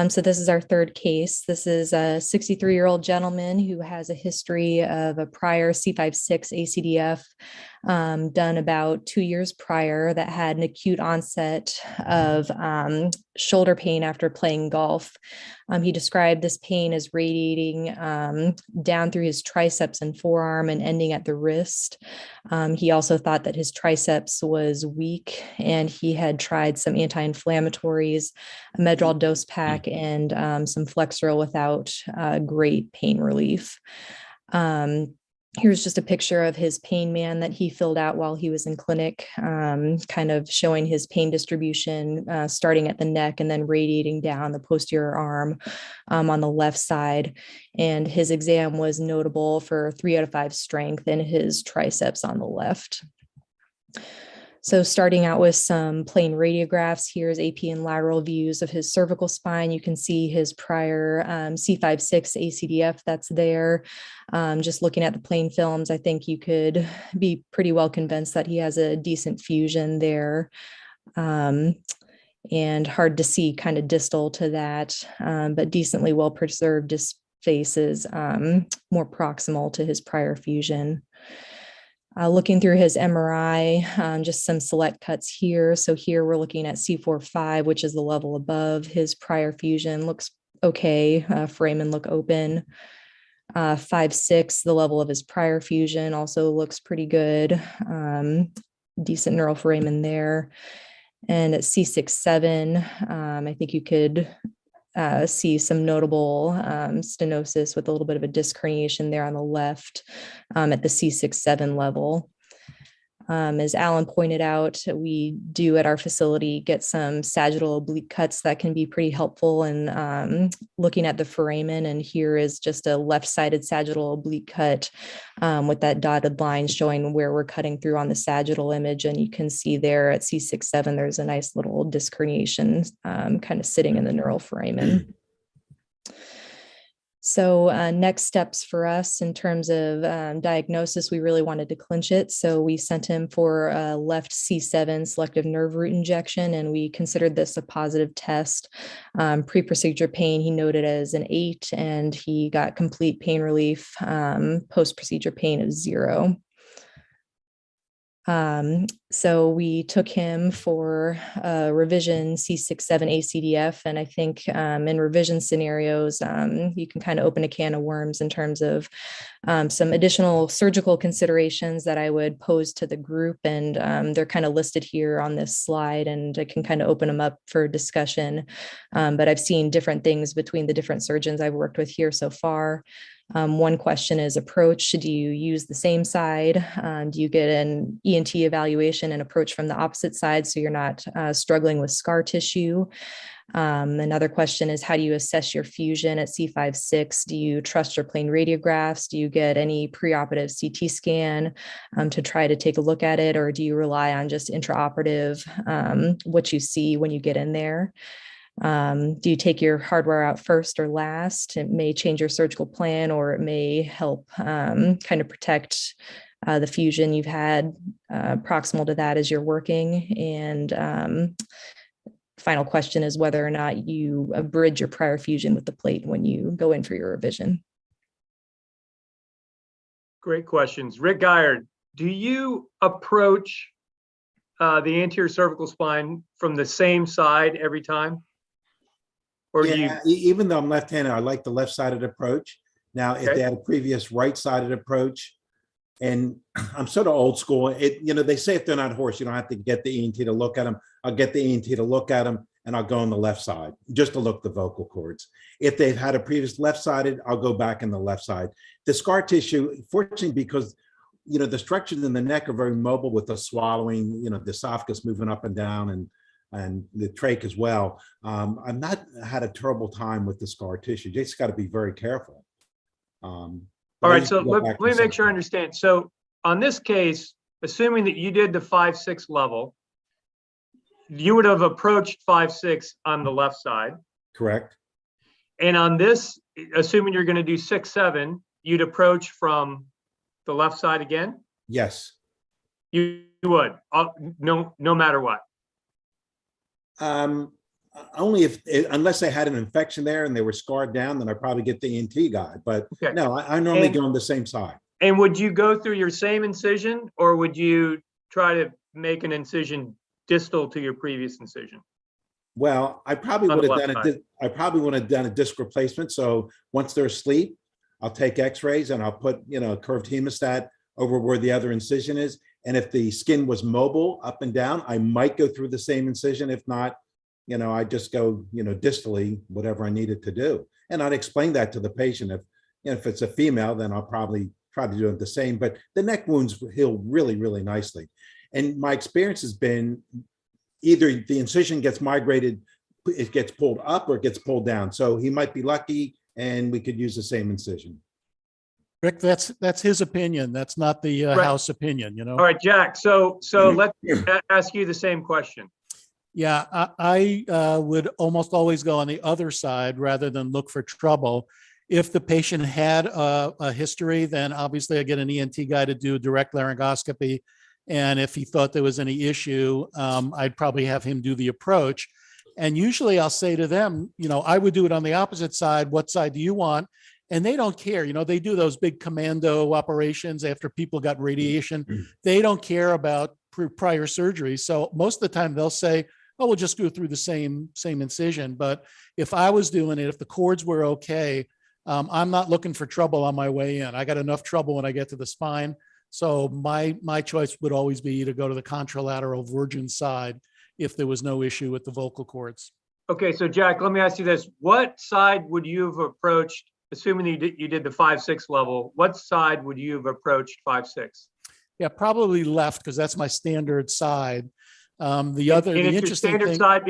So this is our 3rd case. This is a 63-year-old gentleman who has a history of a prior C5-6 ACDF done about 2 years prior, that had an acute onset of shoulder pain after playing golf. He described this pain as radiating down through his triceps and forearm and ending at the wrist. He also thought that his triceps was weak, and he had tried some anti-inflammatories, a Medrol dose pack, and some Flexeril without great pain relief. Here's just a picture of his pain man that he filled out while he was in clinic, kind of showing his pain distribution, starting at the neck and then radiating down the posterior arm on the left side. And his exam was notable for 3 out of 5 strength in his triceps on the left. So starting out with some plain radiographs, here's AP and lateral views of his cervical spine. You can see his prior C5-6 ACDF that's there. Just looking at the plain films, I think you could be pretty well convinced that he has a decent fusion there. And hard to see kind of distal to that, but decently well preserved disc faces, more proximal to his prior fusion. Looking through his MRI, just some select cuts here. So here we're looking at C4-5, which is the level above his prior fusion. Looks okay, foramen look open. 5-6, the level of his prior fusion, also looks pretty good. Decent neural foramen there. And at C6-7, I think you could see some notable stenosis with a little bit of a disc herniation there on the left at the C6-7 level. As Alan pointed out, we do at our facility get some sagittal oblique cuts that can be pretty helpful in looking at the foramen. And here is just a left-sided sagittal oblique cut with that dotted line showing where we're cutting through on the sagittal image. And you can see there at C6-7, there's a nice little disc herniation kind of sitting in the neural foramen. So next steps for us in terms of diagnosis, we really wanted to clinch it. So we sent him for a left C7 selective nerve root injection, and we considered this a positive test. Pre-procedure pain, he noted as an 8, and he got complete pain relief, post-procedure pain of 0. So we took him for a revision C6-7 ACDF. And I think in revision scenarios, you can kind of open a can of worms in terms of some additional surgical considerations that I would pose to the group. And they're kind of listed here on this slide, and I can kind of open them up for discussion. But I've seen different things between the different surgeons I've worked with here so far. One question is approach. Do you use the same side? Do you get an ENT evaluation and approach from the opposite side so you're not struggling with scar tissue? Another question is, how do you assess your fusion at C5-6? Do you trust your plain radiographs? Do you get any preoperative CT scan to try to take a look at it? Or do you rely on just intraoperative, what you see when you get in there? Do you take your hardware out first or last? It may change your surgical plan, or it may help kind of protect the fusion you've had proximal to that as you're working. And final question is whether or not you abridge your prior fusion with the plate when you go in for your revision. Great questions. Rick Guyard, do you approach the anterior cervical spine from the same side every time? Or yeah, even though I'm left-handed, I like the left-sided approach. Now, if they had a previous right-sided approach, and I'm sort of old school, they say if they're not hoarse, you don't have to get the ENT to look at them. I'll get the ENT to look at them, and I'll go on the left side just to look the vocal cords. If they've had a previous left-sided, I'll go back in the left side. The scar tissue, fortunately, because the structures in the neck are very mobile with the swallowing, the esophagus moving up and down, and and the trach as well. I've not had a terrible time with the scar tissue. You just got to be very careful. All right, so let me make sure I understand. So on this case, assuming that you did the 5-6 level, you would have approached 5-6 on the left side. Correct. And on this, assuming you're going to do 6-7, you'd approach from the left side again? Yes. You would, no matter what. Only if, unless they had an infection there and they were scarred down, then I probably get the ENT guy. But Okay. no, I normally go on the same side. And would you go through your same incision, or would you try to make an incision distal to your previous incision? Well, I probably On would the have left done side. I probably would have done a disc replacement. So once they're asleep, I'll take X-rays and I'll put, a curved hemostat over where the other incision is. And if the skin was mobile up and down, I might go through the same incision. If not, I just go, distally, whatever I needed to do. And I'd explain that to the patient. If it's a female, then I'll probably try to do it the same. But the neck wounds heal really, really nicely. And my experience has been either the incision gets migrated, it gets pulled up, or it gets pulled down. So he might be lucky and we could use the same incision. Rick, that's his opinion. That's not the Right. House opinion, All right, Jack, so let's ask you the same question. Yeah, I would almost always go on the other side rather than look for trouble. If the patient had a history, then obviously I get an ENT guy to do direct laryngoscopy. And if he thought there was any issue, I'd probably have him do the approach. And usually I'll say to them, I would do it on the opposite side. What side do you want? And they don't care. They do those big commando operations after people got radiation. They don't care about prior surgery. So most of the time they'll say, oh, we'll just go through the same incision. But if I was doing it, if the cords were okay, I'm not looking for trouble on my way in. I got enough trouble when I get to the spine. So my choice would always be to go to the contralateral virgin side if there was no issue with the vocal cords. Okay, so Jack, let me ask you this. What side would you have approached, assuming you did the 5-6 level, what side would you have approached 5-6? Yeah, probably left, because that's my standard side. The It's your interesting standard thing, side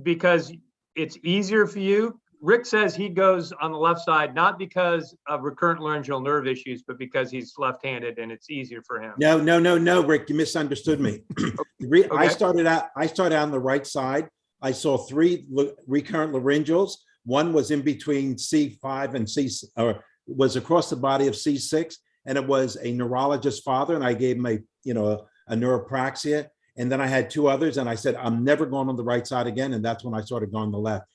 because it's easier for you. Rick says he goes on the left side, not because of recurrent laryngeal nerve issues, but because he's left-handed and it's easier for him. No, Rick, you misunderstood me. Okay. I started out on the right side. I saw 3 recurrent laryngeals. One was in between C5 and or was across the body of C6, and it was a neurologist's father, and I gave him a neuropraxia. And then I had 2 others, and I said, I'm never going on the right side again. And that's when I started going the left,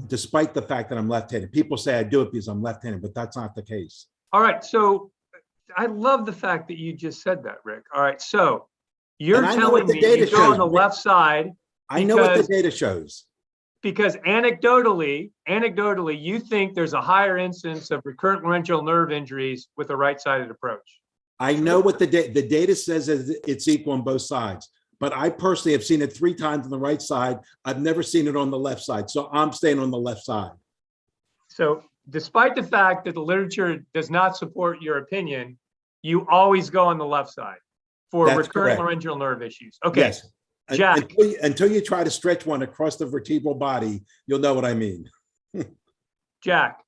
despite the fact that I'm left-handed. People say I do it because I'm left-handed, but that's not the case. All right, so I love the fact that you just said that, Rick. All right, so you're telling me you go on the left side. I know what the data shows. Because anecdotally, you think there's a higher incidence of recurrent laryngeal nerve injuries with a right-sided approach. I know what the data says is it's equal on both sides, but I personally have seen it 3 times on the right side. I've never seen it on the left side, so I'm staying on the left side. So despite the fact that the literature does not support your opinion, you always go on the left side for That's recurrent correct. laryngeal nerve issues. Okay, Yes. Jack. Until you try to stretch one across the vertebral body, you'll know what I mean. Jack,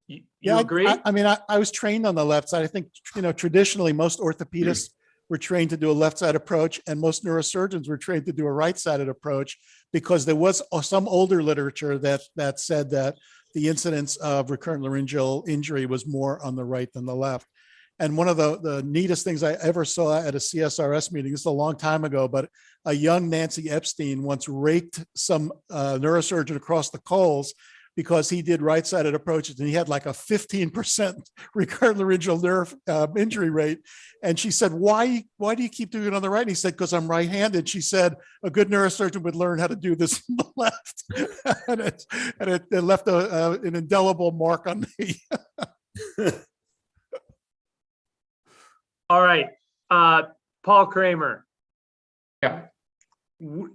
you agree? I was trained on the left side. I think, traditionally most orthopedists were trained to do a left side approach, and most neurosurgeons were trained to do a right sided approach, because there was some older literature that said that the incidence of recurrent laryngeal injury was more on the right than the left. And one of the neatest things I ever saw at a CSRS meeting, this is a long time ago, but a young Nancy Epstein once raked some neurosurgeon across the coals because he did right-sided approaches, and he had like a 15% recurrent laryngeal nerve injury rate. And she said, why do you keep doing it on the right? And he said, because I'm right-handed. She said, a good neurosurgeon would learn how to do this on the left. and it left an indelible mark on me. All right, Paul Kramer. Yeah.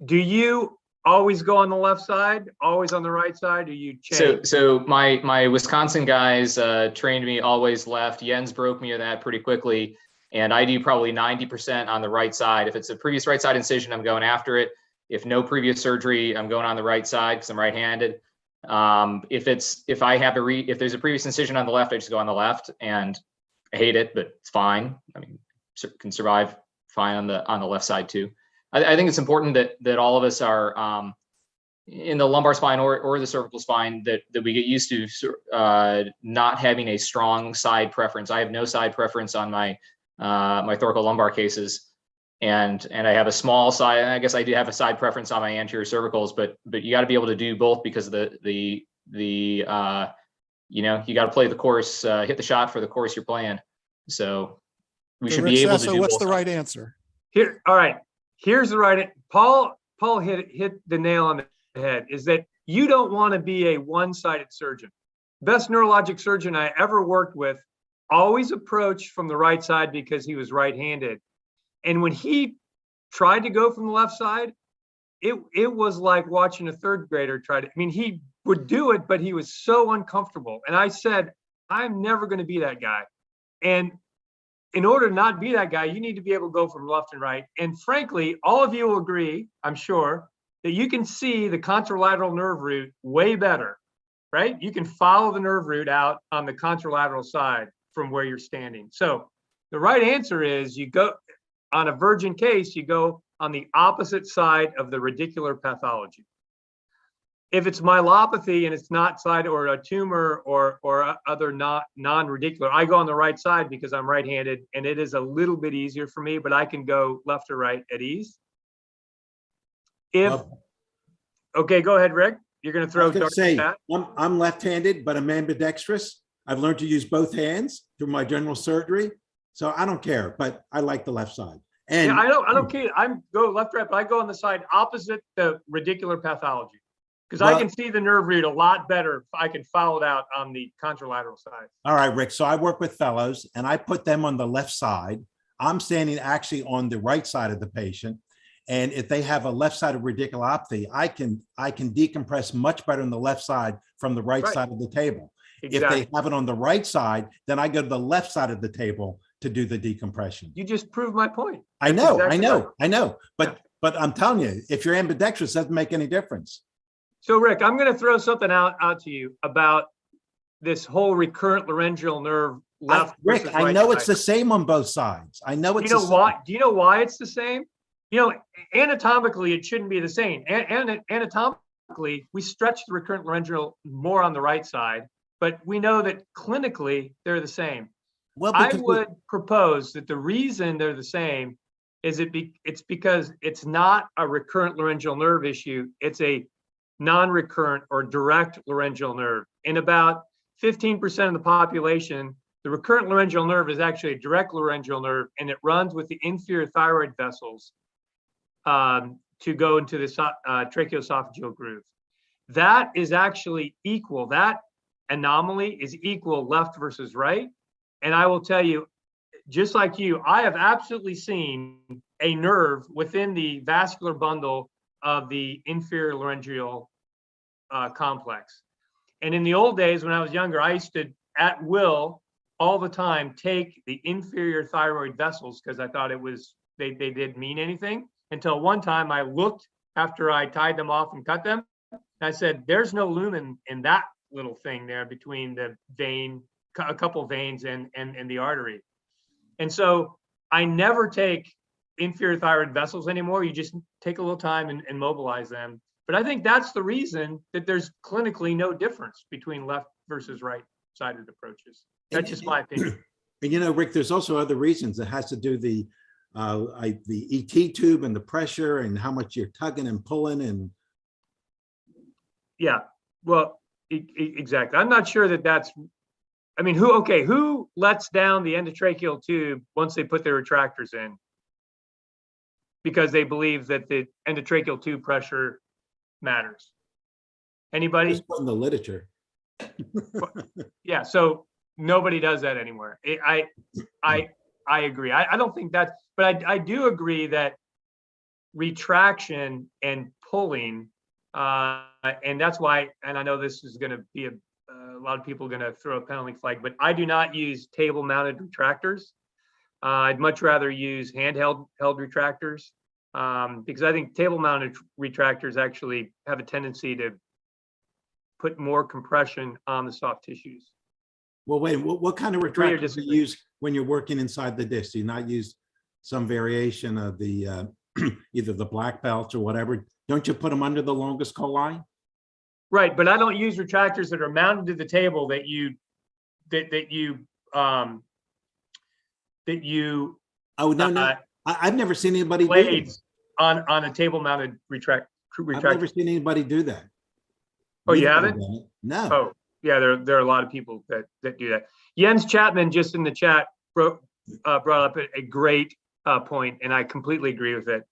Do you always go on the left side, always on the right side, or you change? So my Wisconsin guys trained me always left. Jens broke me of that pretty quickly, and I do probably 90% on the right side. If it's a previous right side incision, I'm going after it. If no previous surgery, I'm going on the right side because I'm right-handed. If there's a previous incision on the left, I just go on the left, and I hate it, but it's fine. I mean, can survive fine on the left side too. I think it's important that all of us are in the lumbar spine or the cervical spine that we get used to not having a strong side preference. I have no side preference on my my thoracolumbar cases, and I have a small side. I guess I do have a side preference on my anterior cervicals, but you got to be able to do both because the you know, you got to play the course, hit the shot for the course you're playing. So we should be able to do what's both the right sides. answer? Here, all right. Here's the right. Paul hit the nail on the head. Is that you don't want to be a one-sided surgeon. Best neurologic surgeon I ever worked with always approached from the right side because he was right-handed. And when he tried to go from the left side, it was like watching a third grader try to. I mean, he would do it, but he was so uncomfortable. And I said, I'm never going to be that guy. And in order to not be that guy, you need to be able to go from left and right. And frankly, all of you will agree, I'm sure, that you can see the contralateral nerve root way better, right? You can follow the nerve root out on the contralateral side from where you're standing. So the right answer is you go on a virgin case, you go on the opposite side of the radicular pathology. If it's myelopathy and it's not side or a tumor or other non-radicular, I go on the right side because I'm right-handed, and it is a little bit easier for me, but I can go left or right at ease. Okay, go ahead, Rick. You're going to throw darts at that? I'm left-handed, but I'm ambidextrous. I've learned to use both hands through my general surgery, so I don't care. But I like the left side. And yeah, I don't care. I'm go left, right, but I go on the side opposite the radicular pathology. Because I can see the nerve root a lot better if I can follow it out on the contralateral side. All right, Rick. So I work with fellows and I put them on the left side. I'm standing actually on the right side of the patient. And if they have a left-sided radiculopathy, I can decompress much better on the left side from the right side of the table. Exactly. If they have it on the right side, then I go to the left side of the table to do the decompression. You just proved my point. I know. But I'm telling you, if you're ambidextrous, it doesn't make any difference. So Rick, I'm going to throw something out to you about this whole recurrent laryngeal nerve left. Rick, I know it's the same on both sides. I know it's. You know why? Do you know why it's the same? You know, anatomically, it shouldn't be the same. Anatomically, we stretch the recurrent laryngeal more on the right side, but we know that clinically they're the same. Well, I would propose that the reason they're the same is it's because it's not a recurrent laryngeal nerve issue. It's a non-recurrent or direct laryngeal nerve. In about 15% of the population, the recurrent laryngeal nerve is actually a direct laryngeal nerve, and it runs with the inferior thyroid vessels to go into the tracheoesophageal groove. That is actually equal. That anomaly is equal left versus right. And I will tell you, just like you, I have absolutely seen a nerve within the vascular bundle of the inferior laryngeal complex. And in the old days, when I was younger, I used to, at will, all the time, take the inferior thyroid vessels because I thought they didn't mean anything, until one time I looked after I tied them off and cut them. And I said, there's no lumen in that little thing there between the vein, a couple veins and the artery. And so I never take inferior thyroid vessels anymore. You just take a little time and mobilize them. But I think that's the reason that there's clinically no difference between left versus right-sided approaches. That's just my opinion. And you know, Rick, there's also other reasons. It has to do the ET tube and the pressure and how much you're tugging and pulling and. Yeah, well, exactly. I'm not sure that's. I mean, who lets down the endotracheal tube once they put their retractors in? Because they believe that the endotracheal tube pressure matters. Anybody? Just put in the literature. Yeah, so nobody does that anymore. I agree. I don't think that's, but I do agree that retraction and pulling, and that's why, and I know this is going to be a lot of people are going to throw a penalty flag, but I do not use table-mounted retractors. I'd much rather use handheld retractors. because I think table-mounted retractors actually have a tendency to put more compression on the soft tissues. Well, wait, what kind of Agree or retractor do you disagree? use when you're working inside the disc? Do you not use some variation of the either the black belts or whatever? Don't you put them under the longus coli? Right, but I don't use retractors that are mounted to the table that you Oh, no. I've never seen anybody do that. blades on a table-mounted retractor. I've never seen anybody do that. Oh, you We've never haven't? done it. No. Oh, yeah, there are a lot of people that do that. Jens Chapman just in the chat brought up a great point, and I completely agree with it.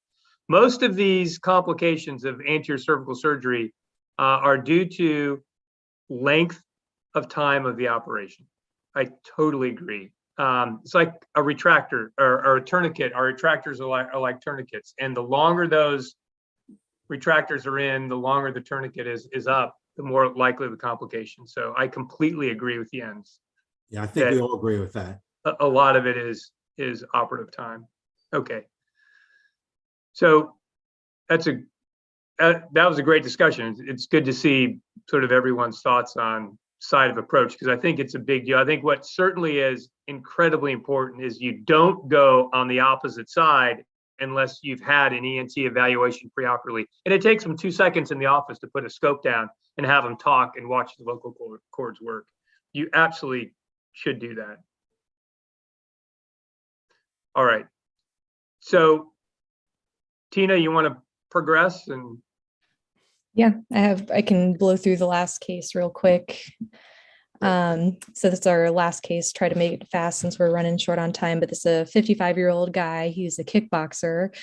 Most of these complications of anterior cervical surgery are due to length of time of the operation. I totally agree. It's like a retractor or a tourniquet. Our retractors are like tourniquets, and the longer those retractors are in, the longer the tourniquet is up, the more likely the complication. So I completely agree with Jens. Yeah, I think we all agree with that. A lot of it is operative time. Okay. So that was a great discussion. It's good to see sort of everyone's thoughts on side of approach, because I think it's a big deal. I think what certainly is incredibly important is you don't go on the opposite side unless you've had an ENT evaluation preoperatively. And it takes them 2 seconds in the office to put a scope down and have them talk and watch the vocal cords work. You absolutely should do that. All right. So Tina, you want to progress? And Yeah, I can blow through the last case real quick. So that's our last case. Try to make it fast since we're running short on time, but this is a 55-year-old guy. He's a kickboxer.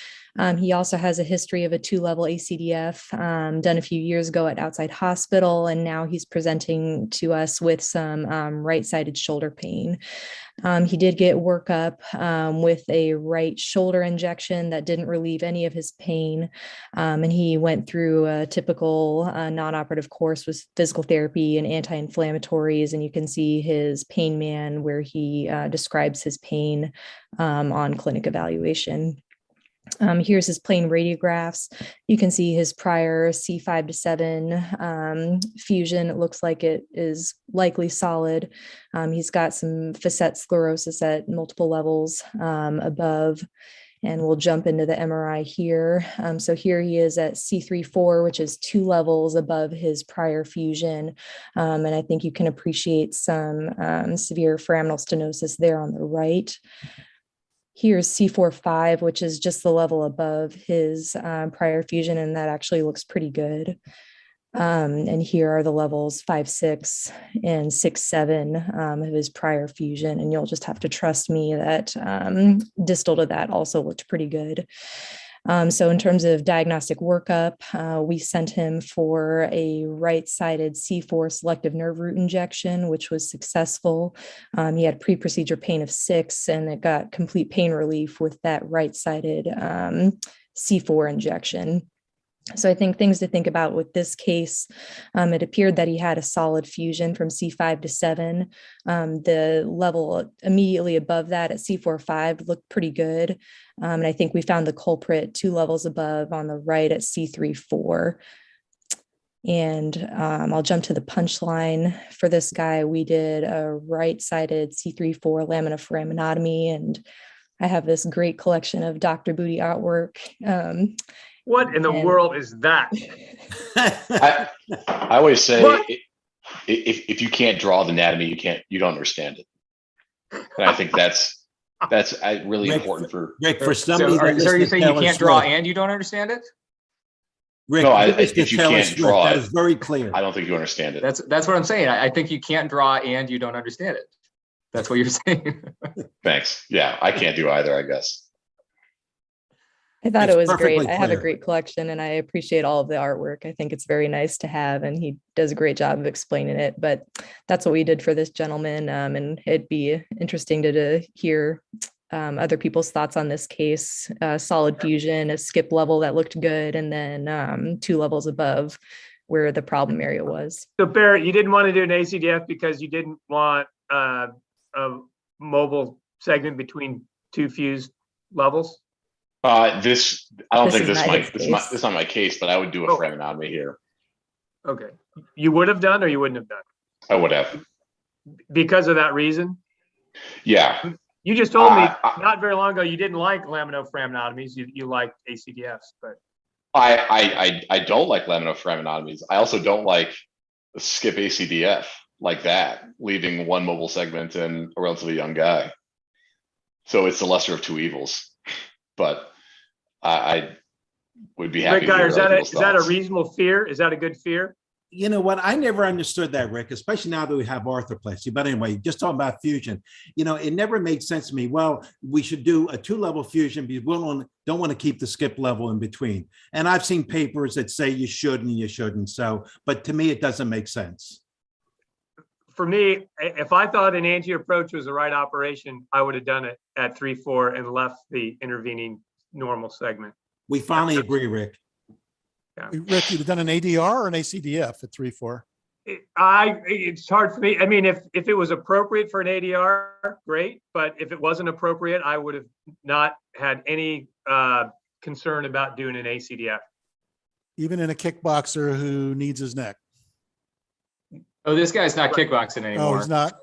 He also has a history of a 2-level ACDF done a few years ago at Outside Hospital, and now he's presenting to us with some right-sided shoulder pain. He did get workup with a right shoulder injection that didn't relieve any of his pain. And he went through a typical non-operative course with physical therapy and anti-inflammatories. And you can see his pain man where he describes his pain on clinic evaluation. Here's his plain radiographs. You can see his prior C5 to 7 fusion. It looks like it is likely solid. He's got some facet sclerosis at multiple levels above, and we'll jump into the MRI here. So here he is at C3-4, which is 2 levels above his prior fusion. And I think you can appreciate some severe foraminal stenosis there on the right. Here's C4-5, which is just the level above his prior fusion, and that actually looks pretty good. And here are the levels 5-6 and 6-7 of his prior fusion, and you'll just have to trust me that distal to that also looked pretty good. So in terms of diagnostic workup, we sent him for a right-sided C4 selective nerve root injection, which was successful. He had pre-procedure pain of 6, and it got complete pain relief with that right-sided C4 injection. So I think things to think about with this case, it appeared that he had a solid fusion from C5 to 7. The level immediately above that at C4-5 looked pretty good. And I think we found the culprit 2 levels above on the right at C3-4. And I'll jump to the punchline for this guy. We did a right-sided C3-4 lamina foraminotomy, and I have this great collection of Dr. Boody artwork. what in the world is that? I always say if you can't draw the anatomy, you don't understand it. And I think that's really Rick, important for Rick, for somebody. So are you saying you can't draw and you don't understand it? Rick, No, if you can't draw that it, is very clear. I don't think you understand it. That's what I'm saying. I think you can't draw and you don't understand it. That's what you're saying. Thanks. Yeah, I can't do either, I guess. I thought It's it was great. perfectly I have a clear. great collection, and I appreciate all of the artwork. I think it's very nice to have, and he does a great job of explaining it. But that's what we did for this gentleman, and it'd be interesting to hear other people's thoughts on this case. Solid fusion, a skip level that looked good, and then 2 levels above where the problem area was. So Barrett, you didn't want to do an ACDF because you didn't want a mobile segment between 2 fused levels? This, I don't This think is this not might, his this might, case. this is not my case, but I would do a Oh. foraminotomy here. Okay. You would have done or you wouldn't have done? I would have. Because of that reason? Yeah. You just told me I- not very long ago you didn't like laminoforaminotomies. You liked ACDFs, but I don't like laminoforaminotomies. I also don't like skip ACDF like that, leaving one mobile segment in a relatively young guy. So it's the lesser of two evils. But I would be happy Rick to hear Geyer, other people's is that a thoughts. reasonable fear? Is that a good fear? You know what? I never understood that, Rick, especially now that we have arthroplasty. But anyway, just talking about fusion, you know, it never made sense to me. Well, we should do a 2-level fusion because we don't want to keep the skip level in between. And I've seen papers that say you should and you shouldn't. So, but to me, it doesn't make sense. For me, if I thought an angio approach was the right operation, I would have done it at 3-4 and left the intervening normal segment. We finally agree, Rick. Rick, you'd have done an ADR or an ACDF at 3-4? It's hard for me. I mean, if it was appropriate for an ADR, great. But if it wasn't appropriate, I would have not had any concern about doing an ACDF. Even in a kickboxer who needs his neck? Oh, this guy's not kickboxing Oh, anymore. he's not?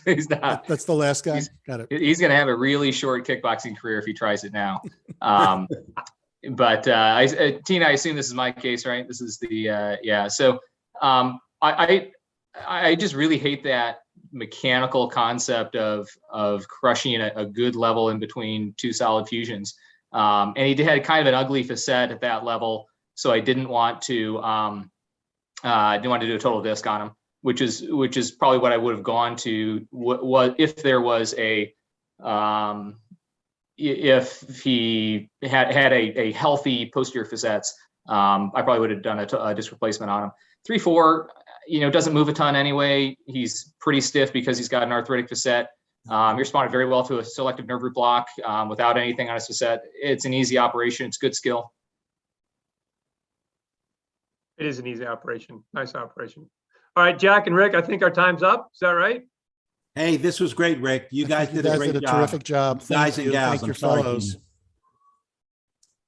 He's not. That's the last guy? He's- Got it. He's going to have a really short kickboxing career if he tries it now. But Tina, I assume this is my case, right? This is the yeah. So I just really hate that mechanical concept of crushing a good level in between two solid fusions. And he had kind of an ugly facet at that level, so I didn't want to do a total disc on him, which is probably what I would have gone to. What if there was a if he had a healthy posterior facets, I probably would have done a disc replacement on him. 3-4, doesn't move a ton anyway. He's pretty stiff because he's got an arthritic facet. He responded very well to a selective nerve root block without anything on his facet. It's an easy operation. It's good skill. It is an easy operation. Nice operation. All right, Jack and Rick, I think our time's up. Is that right? Hey, this was great, Rick. You guys did a great job. Terrific job. Guys Thank and you. gals, Thank I'm your sorry, fellows. Tina.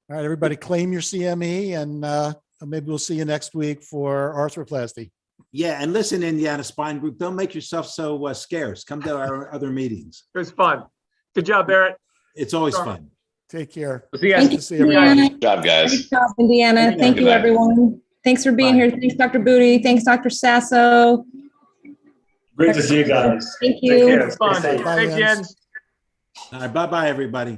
All right, everybody claim your CME and maybe we'll see you next week for arthroplasty. Yeah, and listen, Indiana Spine Group, don't make yourself so scarce. Come to our other meetings. It was fun. Good job, Barrett. It's always fun. Take care. We'll see you Thank guys. you, Good to see everybody. Good job, guys. Great job, Indiana. Thank Good you, night. everyone. Thanks for being Bye. here. Thanks, Dr. Boody. Thanks, Dr. Sasso. Great to see you guys. Thank Take care. you. It's fun. Stay safe. Bye, Thanks, Jens. Jens. All right, bye-bye, everybody.